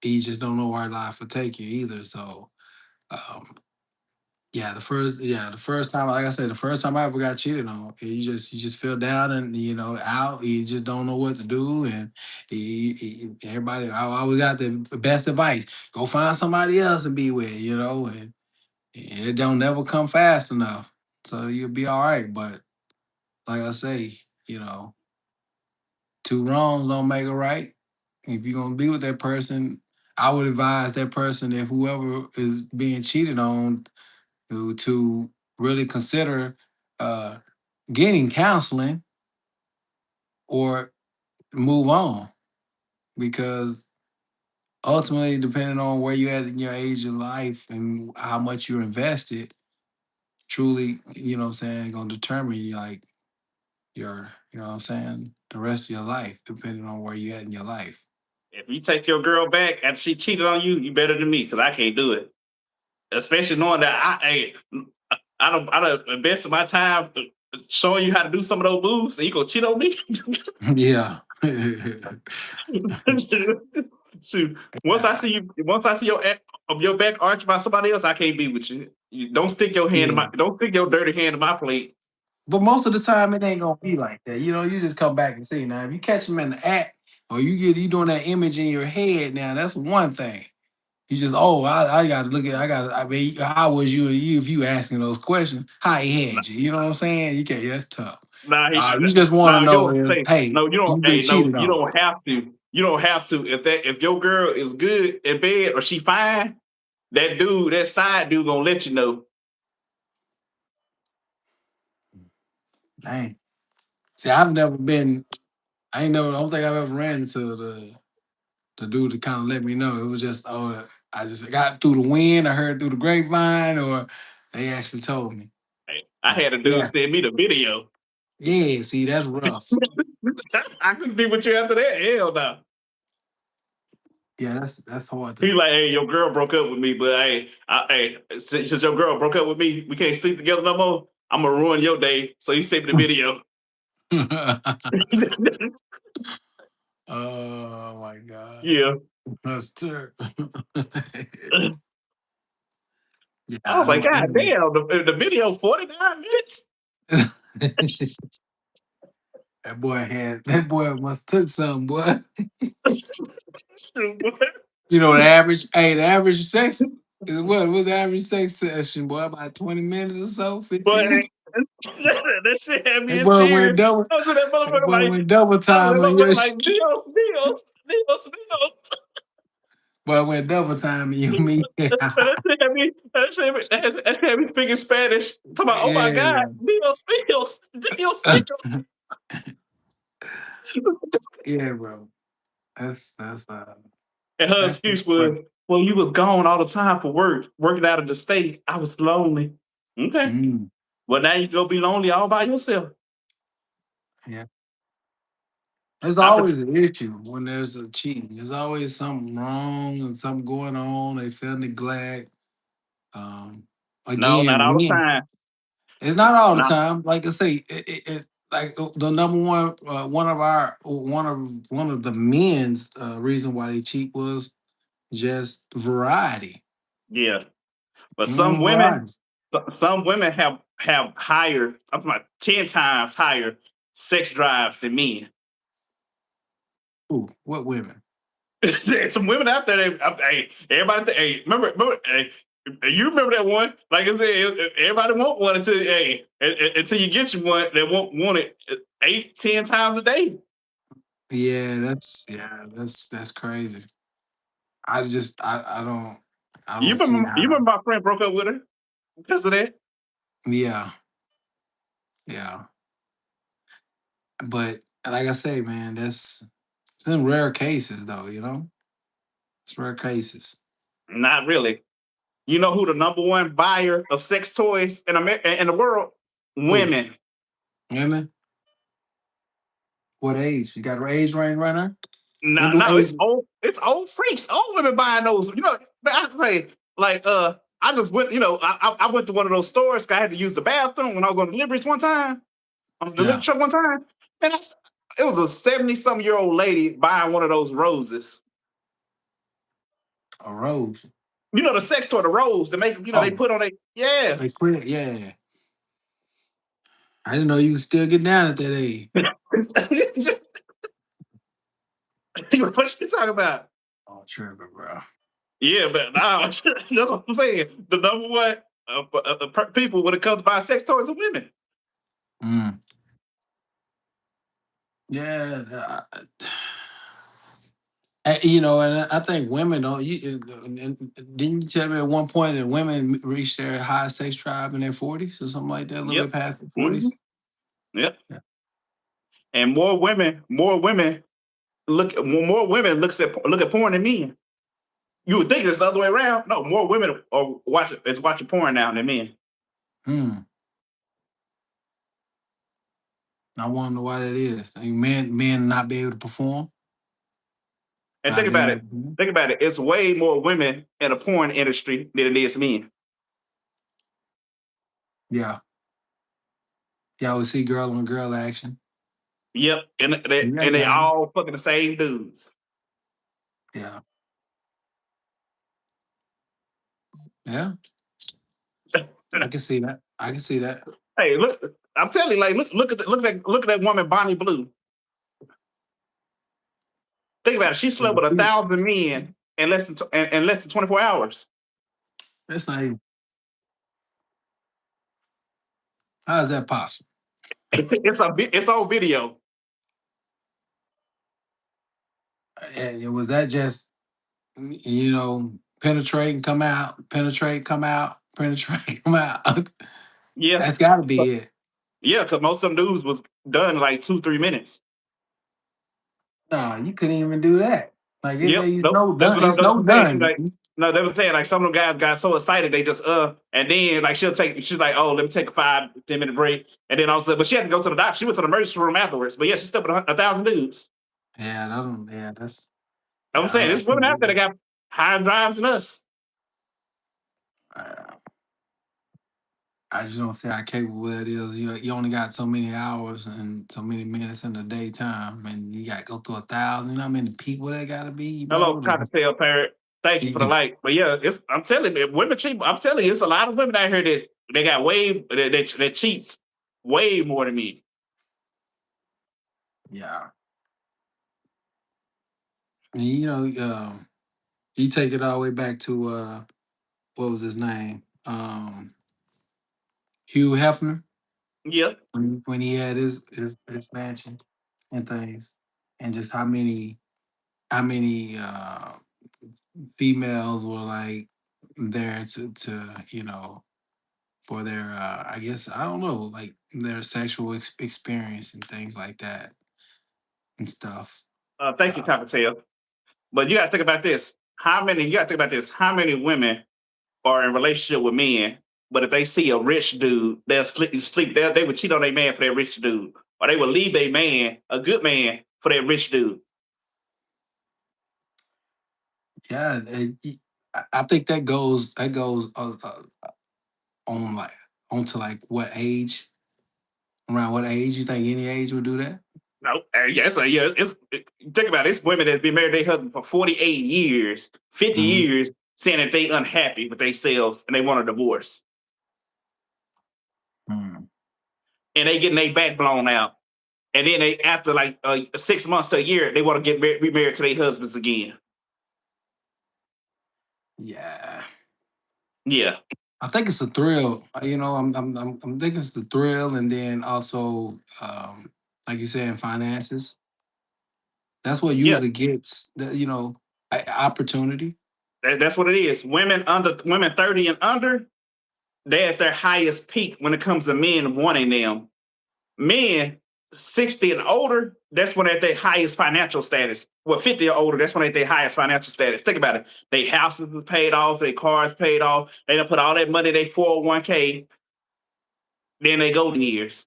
[SPEAKER 2] you just don't know where life will take you either. So, um, the first time, like I said, the first time I ever got cheated on, you just feel down and out. You just don't know what to do, and everybody, I always got the best advice: go find somebody else to be with, and it don't never come fast enough, so you'll be all right. But like I say, you know, two wrongs don't make a right. If you're gonna be with that person, I would advise that person, if whoever is being cheated on, to really consider uh, getting counseling or move on, because ultimately, depending on where you're at in your age of life and how much you're invested, truly, what I'm saying, gonna determine like what I'm saying, the rest of your life, depending on where you're at in your life.
[SPEAKER 1] If you take your girl back after she cheated on you, you better than me because I can't do it. Especially knowing that I don't invest my time showing you how to do some of those moves, and you gonna cheat on me.
[SPEAKER 2] Yeah.
[SPEAKER 1] Shoot, once I see your back arched by somebody else, I can't be with you. You don't stick your hand in
[SPEAKER 2] Yeah.
[SPEAKER 1] my don't stick your dirty hand in my plate.
[SPEAKER 2] But most of the time, it ain't gonna be like that. You just come back and see. Now, if you catch them in the act, or you doing that image in your head, now that's one thing. You just, I got to look at, I mean, how was you if you asking those questions? How he
[SPEAKER 1] Nah,
[SPEAKER 2] had you? You know what I'm saying? You can't. That's tough.
[SPEAKER 1] nah,
[SPEAKER 2] You just want to
[SPEAKER 1] nah, you
[SPEAKER 2] know
[SPEAKER 1] don't
[SPEAKER 2] is,
[SPEAKER 1] say
[SPEAKER 2] hey,
[SPEAKER 1] no. You don't.
[SPEAKER 2] you've been
[SPEAKER 1] Hey, no,
[SPEAKER 2] cheated
[SPEAKER 1] you
[SPEAKER 2] on.
[SPEAKER 1] don't have to. You don't have to. If your girl is good in bed or she fine, that side dude, gonna let you know.
[SPEAKER 2] Dang. See, I've never been. I ain't never. I don't think I've ever ran into the dude to kind of let me know. It was just, I just got through the wind. I heard through the grapevine, or they actually told me.
[SPEAKER 1] Hey, I
[SPEAKER 2] But
[SPEAKER 1] had a dude
[SPEAKER 2] yeah,
[SPEAKER 1] send me the video.
[SPEAKER 2] yeah. See, that's rough.
[SPEAKER 1] I couldn't be with you after that. Hell no.
[SPEAKER 2] Yeah, that's hard
[SPEAKER 1] He
[SPEAKER 2] to.
[SPEAKER 1] like, hey, your girl broke up with me, but since your girl broke up with me, we can't sleep together no more. I'm gonna ruin your day. So he sent me the video.
[SPEAKER 2] Oh my god,
[SPEAKER 1] Yeah.
[SPEAKER 2] that's terrible. Yeah,
[SPEAKER 1] I was like, God
[SPEAKER 2] I
[SPEAKER 1] damn, the video 49 minutes.
[SPEAKER 2] that boy must took something, boy.
[SPEAKER 1] Shoot, boy.
[SPEAKER 2] The average sex is what was the average sex session, boy? About 20 minutes or so,
[SPEAKER 1] Boy,
[SPEAKER 2] 15.
[SPEAKER 1] that shit had me
[SPEAKER 2] That
[SPEAKER 1] in
[SPEAKER 2] boy went
[SPEAKER 1] tears.
[SPEAKER 2] double.
[SPEAKER 1] I was with that
[SPEAKER 2] That
[SPEAKER 1] motherfucker
[SPEAKER 2] boy
[SPEAKER 1] like,
[SPEAKER 2] went double
[SPEAKER 1] I was with
[SPEAKER 2] time
[SPEAKER 1] that
[SPEAKER 2] on your
[SPEAKER 1] motherfucker
[SPEAKER 2] shit.
[SPEAKER 1] like, Dios.
[SPEAKER 2] Boy went double time on you, me.
[SPEAKER 1] That shit had me speaking Spanish. Talking about, oh my God,
[SPEAKER 2] Yeah,
[SPEAKER 1] Dios.
[SPEAKER 2] yeah, bro. That's
[SPEAKER 1] And her
[SPEAKER 2] that's
[SPEAKER 1] excuse was, well, you was gone all the time for work, working out of the state. I was lonely. Okay.
[SPEAKER 2] mm,
[SPEAKER 1] Well, now you go be lonely all by yourself.
[SPEAKER 2] yeah. There's
[SPEAKER 1] I pret-
[SPEAKER 2] always an issue when there's a cheating. There's always something wrong and something going on. They feel neglect. Um,
[SPEAKER 1] no, not
[SPEAKER 2] again,
[SPEAKER 1] all the
[SPEAKER 2] men.
[SPEAKER 1] time.
[SPEAKER 2] It's not all the
[SPEAKER 1] Not
[SPEAKER 2] time. Like I say, like the number one, one of the men's reason why they cheat was just variety.
[SPEAKER 1] yeah. But some women,
[SPEAKER 2] Variety.
[SPEAKER 1] some women have higher, I'm talking about 10 times higher sex drives than men.
[SPEAKER 2] Ooh, what women?
[SPEAKER 1] There's some women out there. Hey, everybody. Remember. Hey, you remember that one? Like I said, everybody want one until you get you one. They won't want it 8, 10 times a day.
[SPEAKER 2] That's crazy. I
[SPEAKER 1] You
[SPEAKER 2] don't see
[SPEAKER 1] remember? You
[SPEAKER 2] how.
[SPEAKER 1] remember my friend broke up with her because of that?
[SPEAKER 2] Yeah, Yeah. But like I say, man, that's it's in rare cases though, you know? It's rare cases.
[SPEAKER 1] Not really. You know who the number one buyer of sex toys in America in the world?
[SPEAKER 2] Who?
[SPEAKER 1] Women.
[SPEAKER 2] Women? What age? You got an age range right now? What
[SPEAKER 1] No,
[SPEAKER 2] do
[SPEAKER 1] no,
[SPEAKER 2] age?
[SPEAKER 1] it's old freaks, old women buying those. You know, I say like I just went, I went to one of those stores. 'Cause I had to use the bathroom when I was going to deliveries one time. On the delivery
[SPEAKER 2] Yeah.
[SPEAKER 1] truck one time, and it was a 70-some-year-old lady buying one of those roses.
[SPEAKER 2] A rose.
[SPEAKER 1] You know the sex toy, the rose, they make, they
[SPEAKER 2] Oh,
[SPEAKER 1] put on a yeah.
[SPEAKER 2] they quit. Yeah. I didn't know you could still get down at that age.
[SPEAKER 1] What you talking about?
[SPEAKER 2] Oh, tripping, bro.
[SPEAKER 1] Yeah, but nah, that's what I'm saying. The number one people when it comes to buying sex toys are women.
[SPEAKER 2] Mm. Yeah. You know, and I think women don't. Didn't you tell me at one point that women reach their highest sex drive in their 40s or something like that, a little
[SPEAKER 1] Yep.
[SPEAKER 2] bit past the
[SPEAKER 1] Hmm.
[SPEAKER 2] 40s?
[SPEAKER 1] Yep.
[SPEAKER 2] Yeah.
[SPEAKER 1] And more women look at porn than men. You would think it's the other way around. No, more women are watching porn now than men.
[SPEAKER 2] Hmm. I wonder why that is. I mean, men not be able to perform.
[SPEAKER 1] And
[SPEAKER 2] Not
[SPEAKER 1] think
[SPEAKER 2] being
[SPEAKER 1] about
[SPEAKER 2] able
[SPEAKER 1] it.
[SPEAKER 2] to perform.
[SPEAKER 1] Think about it. It's way more women in the porn industry than it is men.
[SPEAKER 2] Yeah. Yeah, we see girl on girl action.
[SPEAKER 1] Yep. And
[SPEAKER 2] Yeah,
[SPEAKER 1] they
[SPEAKER 2] yeah.
[SPEAKER 1] all fucking the same dudes.
[SPEAKER 2] Yeah. Yeah. I can see that. I can see that.
[SPEAKER 1] Hey, look, I'm telling you, like, look at that woman, Bonnie Blue. Think about it. She slept with 1,000 men in less than 24 hours.
[SPEAKER 2] That's not even. How is that possible?
[SPEAKER 1] It's on video.
[SPEAKER 2] Was that just penetrate and come out, penetrate, come out, penetrate, come out?
[SPEAKER 1] Yeah.
[SPEAKER 2] That's got to be it.
[SPEAKER 1] Yeah, because most of them dudes was done in like 2-3 minutes.
[SPEAKER 2] No, you couldn't even do that. Like
[SPEAKER 1] Yep.
[SPEAKER 2] it's
[SPEAKER 1] Nope.
[SPEAKER 2] no
[SPEAKER 1] That's
[SPEAKER 2] done.
[SPEAKER 1] what
[SPEAKER 2] It's
[SPEAKER 1] that's
[SPEAKER 2] no
[SPEAKER 1] what I'm saying. She
[SPEAKER 2] done.
[SPEAKER 1] like, no, they were saying like some of them guys got so excited they just and then like she's like, oh, let me take a 5-10 minute break. And then all of a sudden, but she had to go to the doctor. She went to the emergency room afterwards. But yeah, she slept with 1,000 dudes.
[SPEAKER 2] Yeah, that don't. Yeah, that's.
[SPEAKER 1] I'm
[SPEAKER 2] Yeah,
[SPEAKER 1] saying
[SPEAKER 2] I
[SPEAKER 1] there's women
[SPEAKER 2] couldn't
[SPEAKER 1] out
[SPEAKER 2] do
[SPEAKER 1] there that got higher drives than us.
[SPEAKER 2] that. I just don't see how capable that is. You only got so many hours and so many minutes in the daytime, and you got to go through 1,000. You know how many people that got to be,
[SPEAKER 1] Hello,
[SPEAKER 2] bro?
[SPEAKER 1] cocktail parrot. Thank you for the like. But yeah, I'm telling you, women cheat. I'm telling you, it's a lot of women out here that they got that cheats way more than me.
[SPEAKER 2] Yeah. And, you take it all the way back to what was his name? Hugh Hefner
[SPEAKER 1] Yeah.
[SPEAKER 2] when he had his mansion and things, and just how many females were like there to for their I guess I don't know like their sexual experience and things like that and stuff.
[SPEAKER 1] Thank you,
[SPEAKER 2] Uh,
[SPEAKER 1] cocktail. But you got to think about this. You got to think about this. How many women are in relationship with men, but if they see a rich dude, they'll sleep. They would cheat on their man for that rich dude, or they would leave a man, a good man, for that rich dude.
[SPEAKER 2] yeah, I think that goes on like onto like what age around what age you think any age would do that?
[SPEAKER 1] No, yeah. Think about it. It's women that's been married to their husband for 48 years, 50
[SPEAKER 2] Mhm.
[SPEAKER 1] years, saying that they unhappy with themselves and they want a divorce,
[SPEAKER 2] Mm.
[SPEAKER 1] and they getting their back blown out, and then they after like 6 months to a year, they want to get remarried to their husbands again.
[SPEAKER 2] Yeah.
[SPEAKER 1] Yeah,
[SPEAKER 2] I think it's a thrill. I'm thinking it's the thrill, and then also, like you said, in finances. That's what
[SPEAKER 1] yeah.
[SPEAKER 2] usually gets opportunity.
[SPEAKER 1] That's what it is. Women 30 and under, they're at their highest peak when it comes to men wanting them. Men 60 and older, that's when at their highest financial status. Well, 50 or older, that's when at their highest financial status. Think about it. Their houses is paid off, their cars paid off. They done put all that money in their 401k. Then they golden years.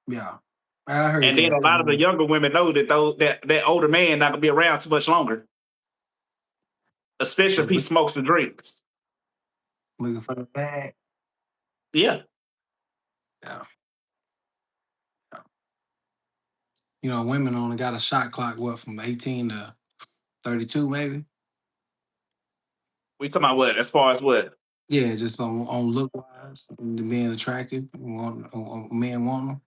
[SPEAKER 2] Yeah, I heard
[SPEAKER 1] And then a
[SPEAKER 2] that.
[SPEAKER 1] lot of the younger women know that that older man not gonna be around too much longer, especially
[SPEAKER 2] So
[SPEAKER 1] if he smokes and drinks.
[SPEAKER 2] looking for the bag.
[SPEAKER 1] Yeah.
[SPEAKER 2] Yeah. Yeah. You know, women only got a shot clock, what, from 18 to 32, maybe?
[SPEAKER 1] We talking about what? As far as what?
[SPEAKER 2] Yeah, just on look wise, being attractive, men want them.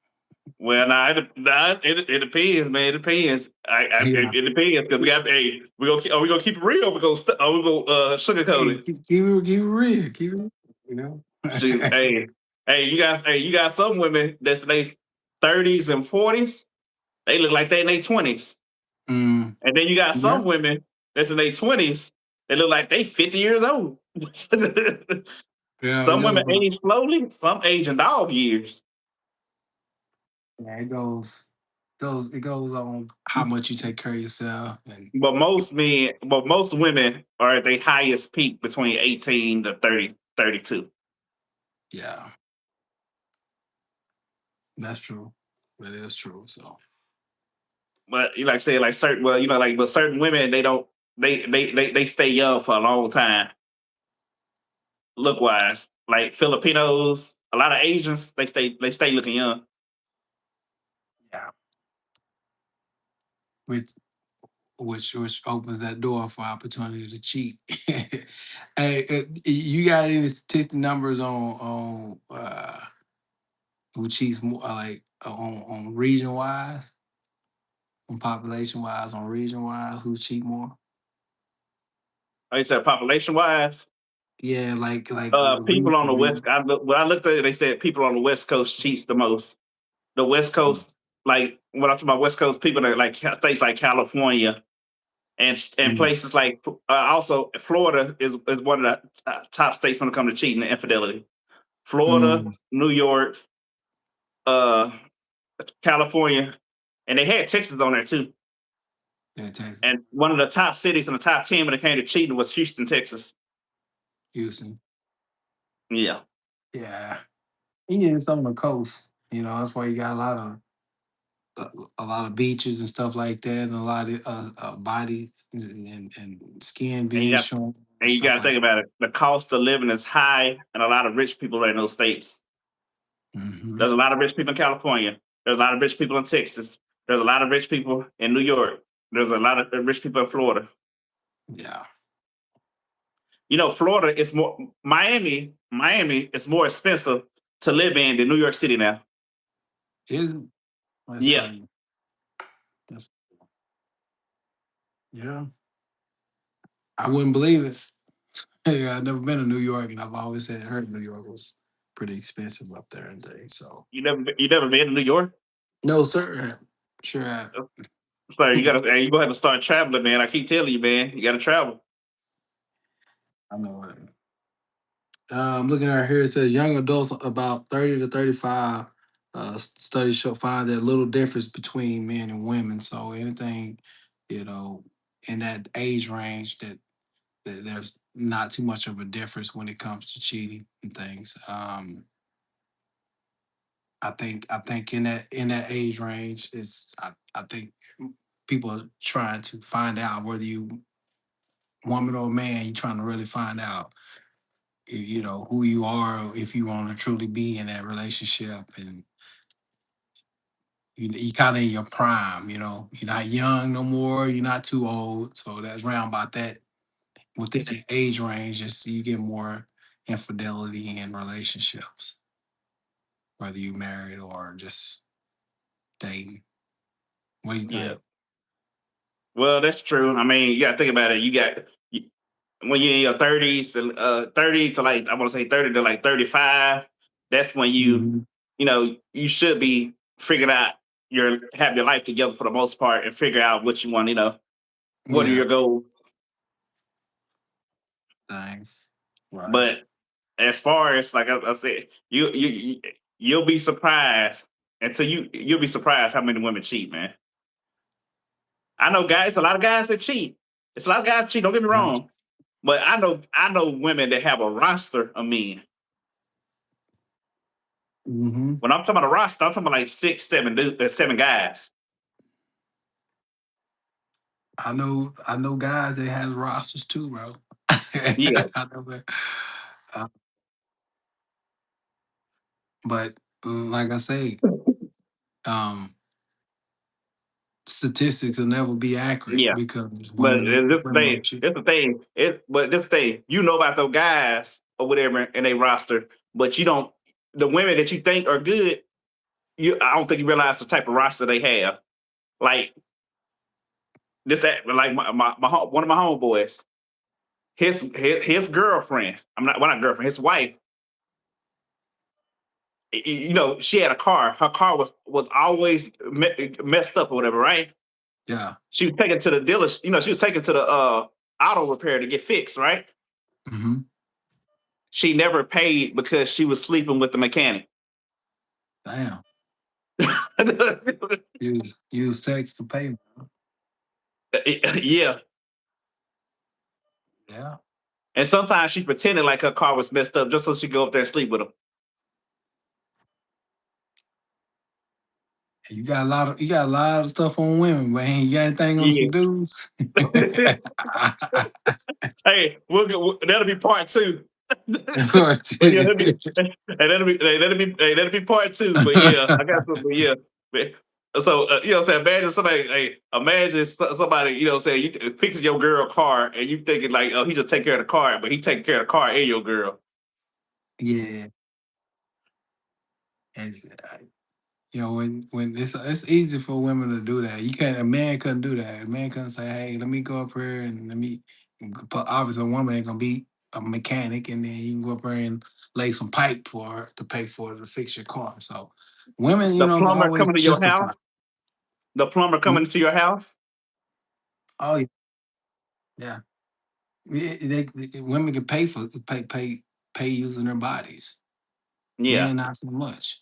[SPEAKER 1] Well, it depends, man. It depends.
[SPEAKER 2] Yeah.
[SPEAKER 1] It depends because we got. Hey, are we gonna keep it real? Are we gonna sugarcoat
[SPEAKER 2] Hey,
[SPEAKER 1] it?
[SPEAKER 2] keep it real, keep it real, you know?
[SPEAKER 1] Shoot, you got some women that's in their 30s and 40s. They look like they in their 20s,
[SPEAKER 2] Mm,
[SPEAKER 1] and then you got
[SPEAKER 2] yeah,
[SPEAKER 1] some women that's in their 20s. They look like they 50 years old.
[SPEAKER 2] yeah,
[SPEAKER 1] Some
[SPEAKER 2] yeah,
[SPEAKER 1] women
[SPEAKER 2] but
[SPEAKER 1] age slowly. Some age in dog years.
[SPEAKER 2] yeah, it goes on how much you take care of yourself and
[SPEAKER 1] But most women are at their highest peak between 18 to 30, 32.
[SPEAKER 2] yeah, that's true. That is true. So
[SPEAKER 1] But you like I said, like certain, well, like, but certain women, they don't, they stay young for a long time, look wise. Like Filipinos, a lot of Asians, they stay looking young.
[SPEAKER 2] yeah, which which opens that door for opportunity to cheat. Hey, you got any statistic numbers on who cheats more, like on region wise, on population wise, on region wise, who cheat more?
[SPEAKER 1] Like I said, population wise,
[SPEAKER 2] Yeah, like
[SPEAKER 1] people on the
[SPEAKER 2] region.
[SPEAKER 1] when I looked at it, they said people on the West Coast cheats the most. The West Coast, like when I'm talking about West Coast, people that like states like California and
[SPEAKER 2] Mm,
[SPEAKER 1] places like also Florida is one of the top states when it comes to cheating and infidelity. Florida,
[SPEAKER 2] mm,
[SPEAKER 1] New York, uh, California, and they had Texas on there too.
[SPEAKER 2] yeah, Texas,
[SPEAKER 1] And one of the top cities in the top 10 when it came to cheating was Houston, Texas.
[SPEAKER 2] Houston.
[SPEAKER 1] Yeah.
[SPEAKER 2] Yeah, yeah, it's on the coast. You know, that's why you got a lot of beaches and stuff like that, and a lot of body and skin
[SPEAKER 1] And you
[SPEAKER 2] being
[SPEAKER 1] got
[SPEAKER 2] shown and
[SPEAKER 1] and you
[SPEAKER 2] stuff
[SPEAKER 1] got to
[SPEAKER 2] like
[SPEAKER 1] think about it. The cost of living is high, and a lot of rich people are in those states.
[SPEAKER 2] that. Hmm.
[SPEAKER 1] There's a lot of rich people in California. There's a lot of rich people in Texas. There's a lot of rich people in New York. There's a lot of rich people in Florida.
[SPEAKER 2] Yeah,
[SPEAKER 1] Florida is more Miami is more expensive to live in than New York City now.
[SPEAKER 2] is that's
[SPEAKER 1] Yeah.
[SPEAKER 2] crazy. That's, yeah, I wouldn't believe it. Yeah, I've never been to New York, and I've always heard New York was pretty expensive up there and things. So
[SPEAKER 1] You never been to New York?
[SPEAKER 2] no, sir, sure have.
[SPEAKER 1] So you gonna have to start traveling, man. I keep telling you, man, you gotta travel.
[SPEAKER 2] I know it. I'm looking at here. It says young adults about 30 to 35. Studies show find that little difference between men and women. So anything, you know, in that age range, that there's not too much of a difference when it comes to cheating and things. I think in that age range is I think people are trying to find out whether you woman or man. You're trying to really find out who you are if you want to truly be in that relationship, and you kind of in your prime. You're not young no more, you're not too old, so that's round about that within the age range. Just so you get more infidelity in relationships, whether you married or just dating. What do you
[SPEAKER 1] Yeah.
[SPEAKER 2] think?
[SPEAKER 1] Well, that's true. I mean, you gotta think about it. When you're in your 30s and 30 to like I want to say 30 to like 35, that's when
[SPEAKER 2] Hmm.
[SPEAKER 1] you should be figuring out have your life together for the most part and figure out what you want, what are
[SPEAKER 2] Yeah,
[SPEAKER 1] your goals.
[SPEAKER 2] thing. Right.
[SPEAKER 1] But as far as like I said, you'll be surprised until you'll be surprised how many women cheat, man. I know guys, a lot of guys that cheat. It's a lot of guys cheat. Don't get me
[SPEAKER 2] Yeah.
[SPEAKER 1] wrong, but I know women that have a roster of men.
[SPEAKER 2] Hmm.
[SPEAKER 1] When I'm talking about a roster, I'm talking about like six, seven dudes, seven guys.
[SPEAKER 2] I know guys that has rosters too, bro.
[SPEAKER 1] Yeah,
[SPEAKER 2] I know that. Uh, but like I say, um, statistics will never be accurate
[SPEAKER 1] yeah.
[SPEAKER 2] because
[SPEAKER 1] But this the
[SPEAKER 2] women will
[SPEAKER 1] thing.
[SPEAKER 2] cheat.
[SPEAKER 1] This the thing. But this thing. You know about those guys or whatever in a roster, but you don't. The women that you think are good, I don't think you realize the type of roster they have. Like like one of my homeboys. His girlfriend. I'm not. Well, not girlfriend. His wife. She had a car. Her car was always messed up or whatever, right?
[SPEAKER 2] Yeah.
[SPEAKER 1] She was taken to the dealer. She was taken to the auto repair to get fixed, right?
[SPEAKER 2] Hmm.
[SPEAKER 1] She never paid because she was sleeping with the mechanic.
[SPEAKER 2] Damn. Use sex to pay.
[SPEAKER 1] Yeah.
[SPEAKER 2] Yeah.
[SPEAKER 1] And sometimes she pretended like her car was messed up just so she could go up there and sleep with him.
[SPEAKER 2] You got a lot of stuff on women, man. You got anything on some
[SPEAKER 1] Yeah.
[SPEAKER 2] dudes?
[SPEAKER 1] Hey, that'll be part two. But yeah, that'll be part two. But yeah, I got some. But yeah, but, so what I'm saying, imagine somebody. Hey, imagine somebody. Saying you fixing your girl car, and you thinking like, oh, he just take care of the car, but he taking care of the car and your girl.
[SPEAKER 2] Yeah. It's, when it's easy for women to do that. A man couldn't do that. A man couldn't say, "Hey, let me go up here and let me." But obviously, a woman ain't gonna be a mechanic, and then you can go up there and lay some pipe for her to pay for her to fix your car. So, women,
[SPEAKER 1] The plumber
[SPEAKER 2] always
[SPEAKER 1] coming to your
[SPEAKER 2] justify.
[SPEAKER 1] house. The plumber
[SPEAKER 2] Hmm?
[SPEAKER 1] coming to your house.
[SPEAKER 2] Oh yeah, women can pay for pay using their bodies.
[SPEAKER 1] Yeah.
[SPEAKER 2] Men not so much.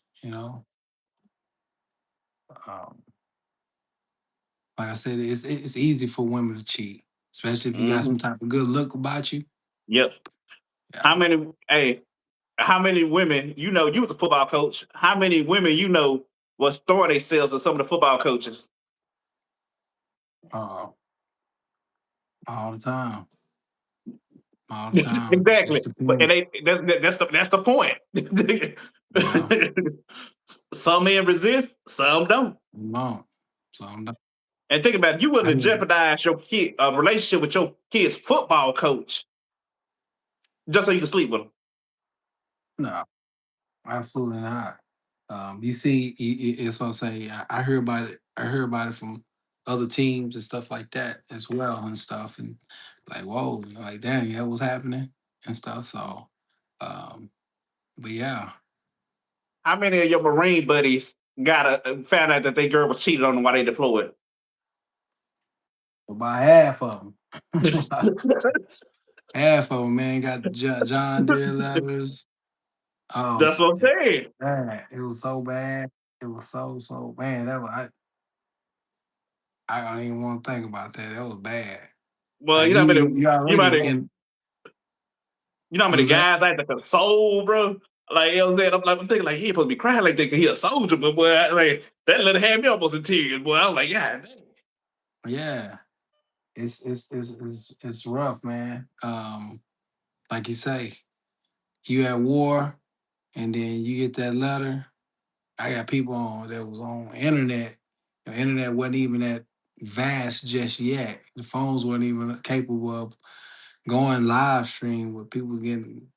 [SPEAKER 2] Um, like I said, it's easy for women to cheat, especially if you got some
[SPEAKER 1] Hmm.
[SPEAKER 2] type of good look about you.
[SPEAKER 1] Yep. How
[SPEAKER 2] Yeah.
[SPEAKER 1] many? Hey, how many women? You was a football coach. How many women was throwing themselves at some of the football coaches?
[SPEAKER 2] Uh, all the time. All the time.
[SPEAKER 1] Exactly.
[SPEAKER 2] Just
[SPEAKER 1] But and
[SPEAKER 2] depends.
[SPEAKER 1] that's the point.
[SPEAKER 2] Yeah.
[SPEAKER 1] Some men resist, some don't.
[SPEAKER 2] No. So I'm not,
[SPEAKER 1] And think about it, you willing
[SPEAKER 2] I
[SPEAKER 1] to
[SPEAKER 2] mean,
[SPEAKER 1] jeopardize your kid relationship with your kid's football coach just so you can sleep with him.
[SPEAKER 2] no, absolutely not. You see, it's what I say. I hear about it. I hear about it from other teams and stuff like that as well and stuff. And like, whoa, like, dang, that was happening and stuff. So, um, but yeah,
[SPEAKER 1] How many of your Marine buddies got found out that their girl was cheated on them while they deployed?
[SPEAKER 2] about half of them. Half of them, man, got John Deere letters. Oh,
[SPEAKER 1] That's what I'm saying.
[SPEAKER 2] man, it was so bad. It was so man. That was I don't even want to think about that. That was bad.
[SPEAKER 1] Well,
[SPEAKER 2] Like you
[SPEAKER 1] you might
[SPEAKER 2] already
[SPEAKER 1] have
[SPEAKER 2] in
[SPEAKER 1] how
[SPEAKER 2] what
[SPEAKER 1] many
[SPEAKER 2] was that?
[SPEAKER 1] guys I had to console, bro. Like you know what I'm saying? I'm thinking like he ain't supposed to be crying like that because he a soldier, but boy, like that little had me almost in tears, boy. I was like, yeah.
[SPEAKER 2] Yeah, it's rough, man. Like you say, you at war, and then you get that letter. I got people on that was on internet. The internet wasn't even that vast just yet. The phones weren't even capable of going live stream with people getting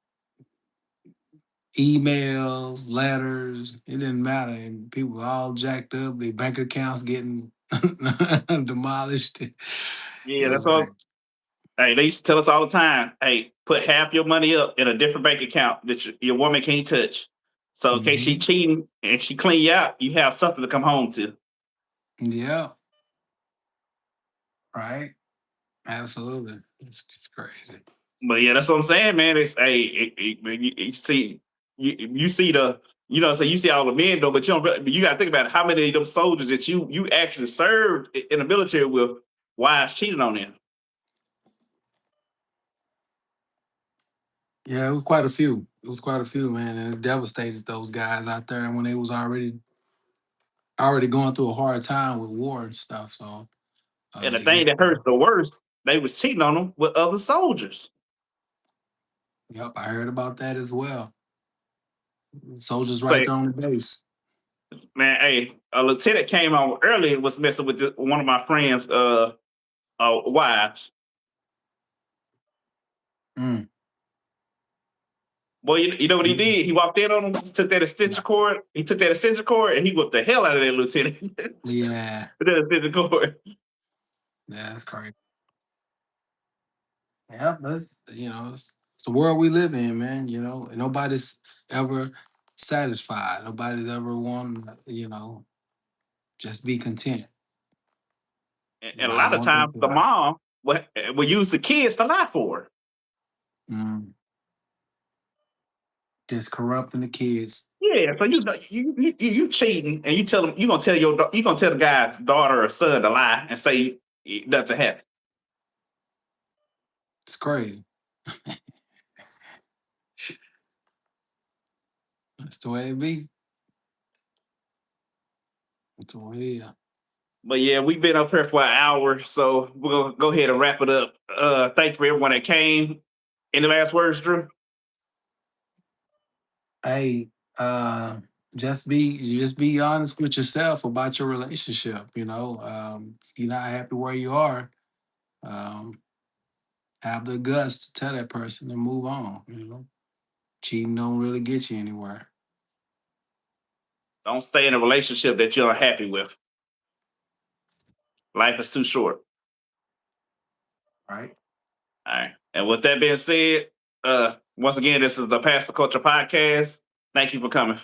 [SPEAKER 2] emails, letters. It didn't matter. And people were all jacked up. Their bank accounts getting demolished. It
[SPEAKER 1] Yeah,
[SPEAKER 2] was
[SPEAKER 1] that's all.
[SPEAKER 2] bad.
[SPEAKER 1] Hey, they used to tell us all the time, hey, put half your money up in a different bank account that your woman can't touch. So in case she
[SPEAKER 2] Hmm.
[SPEAKER 1] cheating and she clean you out, you have something to come home to.
[SPEAKER 2] Yeah, right. Absolutely. It's crazy.
[SPEAKER 1] But yeah, that's what I'm saying, man. It's hey, you see, you see You know, so you see all the men though, but you got to think about how many of them soldiers that you actually served in the military with wives cheating on them.
[SPEAKER 2] Yeah, it was quite a few. It was quite a few, man, and it devastated those guys out there when they was already going through a hard time with war and stuff. So
[SPEAKER 1] And the
[SPEAKER 2] to get,
[SPEAKER 1] thing that hurts the worst, they was cheating on them with other soldiers.
[SPEAKER 2] yep, I heard about that as well. Soldiers right
[SPEAKER 1] Say,
[SPEAKER 2] there on the base.
[SPEAKER 1] man, hey, a lieutenant came on early and was messing with one of my friends' wives.
[SPEAKER 2] Mm,
[SPEAKER 1] Boy, you know what he did? He walked in on him, took that extension cord. He took that extension cord and he whipped the hell out of that lieutenant.
[SPEAKER 2] yeah,
[SPEAKER 1] With that extension cord.
[SPEAKER 2] that's correct. Yeah, that's it's the world we live in, man. And nobody's ever satisfied. Nobody's ever want just be content.
[SPEAKER 1] And a
[SPEAKER 2] Nobody
[SPEAKER 1] lot of
[SPEAKER 2] want
[SPEAKER 1] times the
[SPEAKER 2] that.
[SPEAKER 1] mom will use the kids to lie for her.
[SPEAKER 2] Mm, just corrupting the kids.
[SPEAKER 1] Yeah, so you cheating and you tell them you gonna tell the guy's daughter or son to lie and say nothing happened.
[SPEAKER 2] It's crazy. That's the way it be. That's the way it is.
[SPEAKER 1] But yeah, we've been up here for an hour, so we're gonna go ahead and wrap it up. Thank you for everyone that came. Any last words, Drew?
[SPEAKER 2] Hey, just be honest with yourself about your relationship. If you're not happy where you are, um, have the guts to tell that person and move on. Cheating don't really get you anywhere.
[SPEAKER 1] Don't stay in a relationship that you're unhappy with. Life is too short.
[SPEAKER 2] Right.
[SPEAKER 1] All right. And with that being said, once again, this is the Pastor Culture Podcast. Thank you for coming.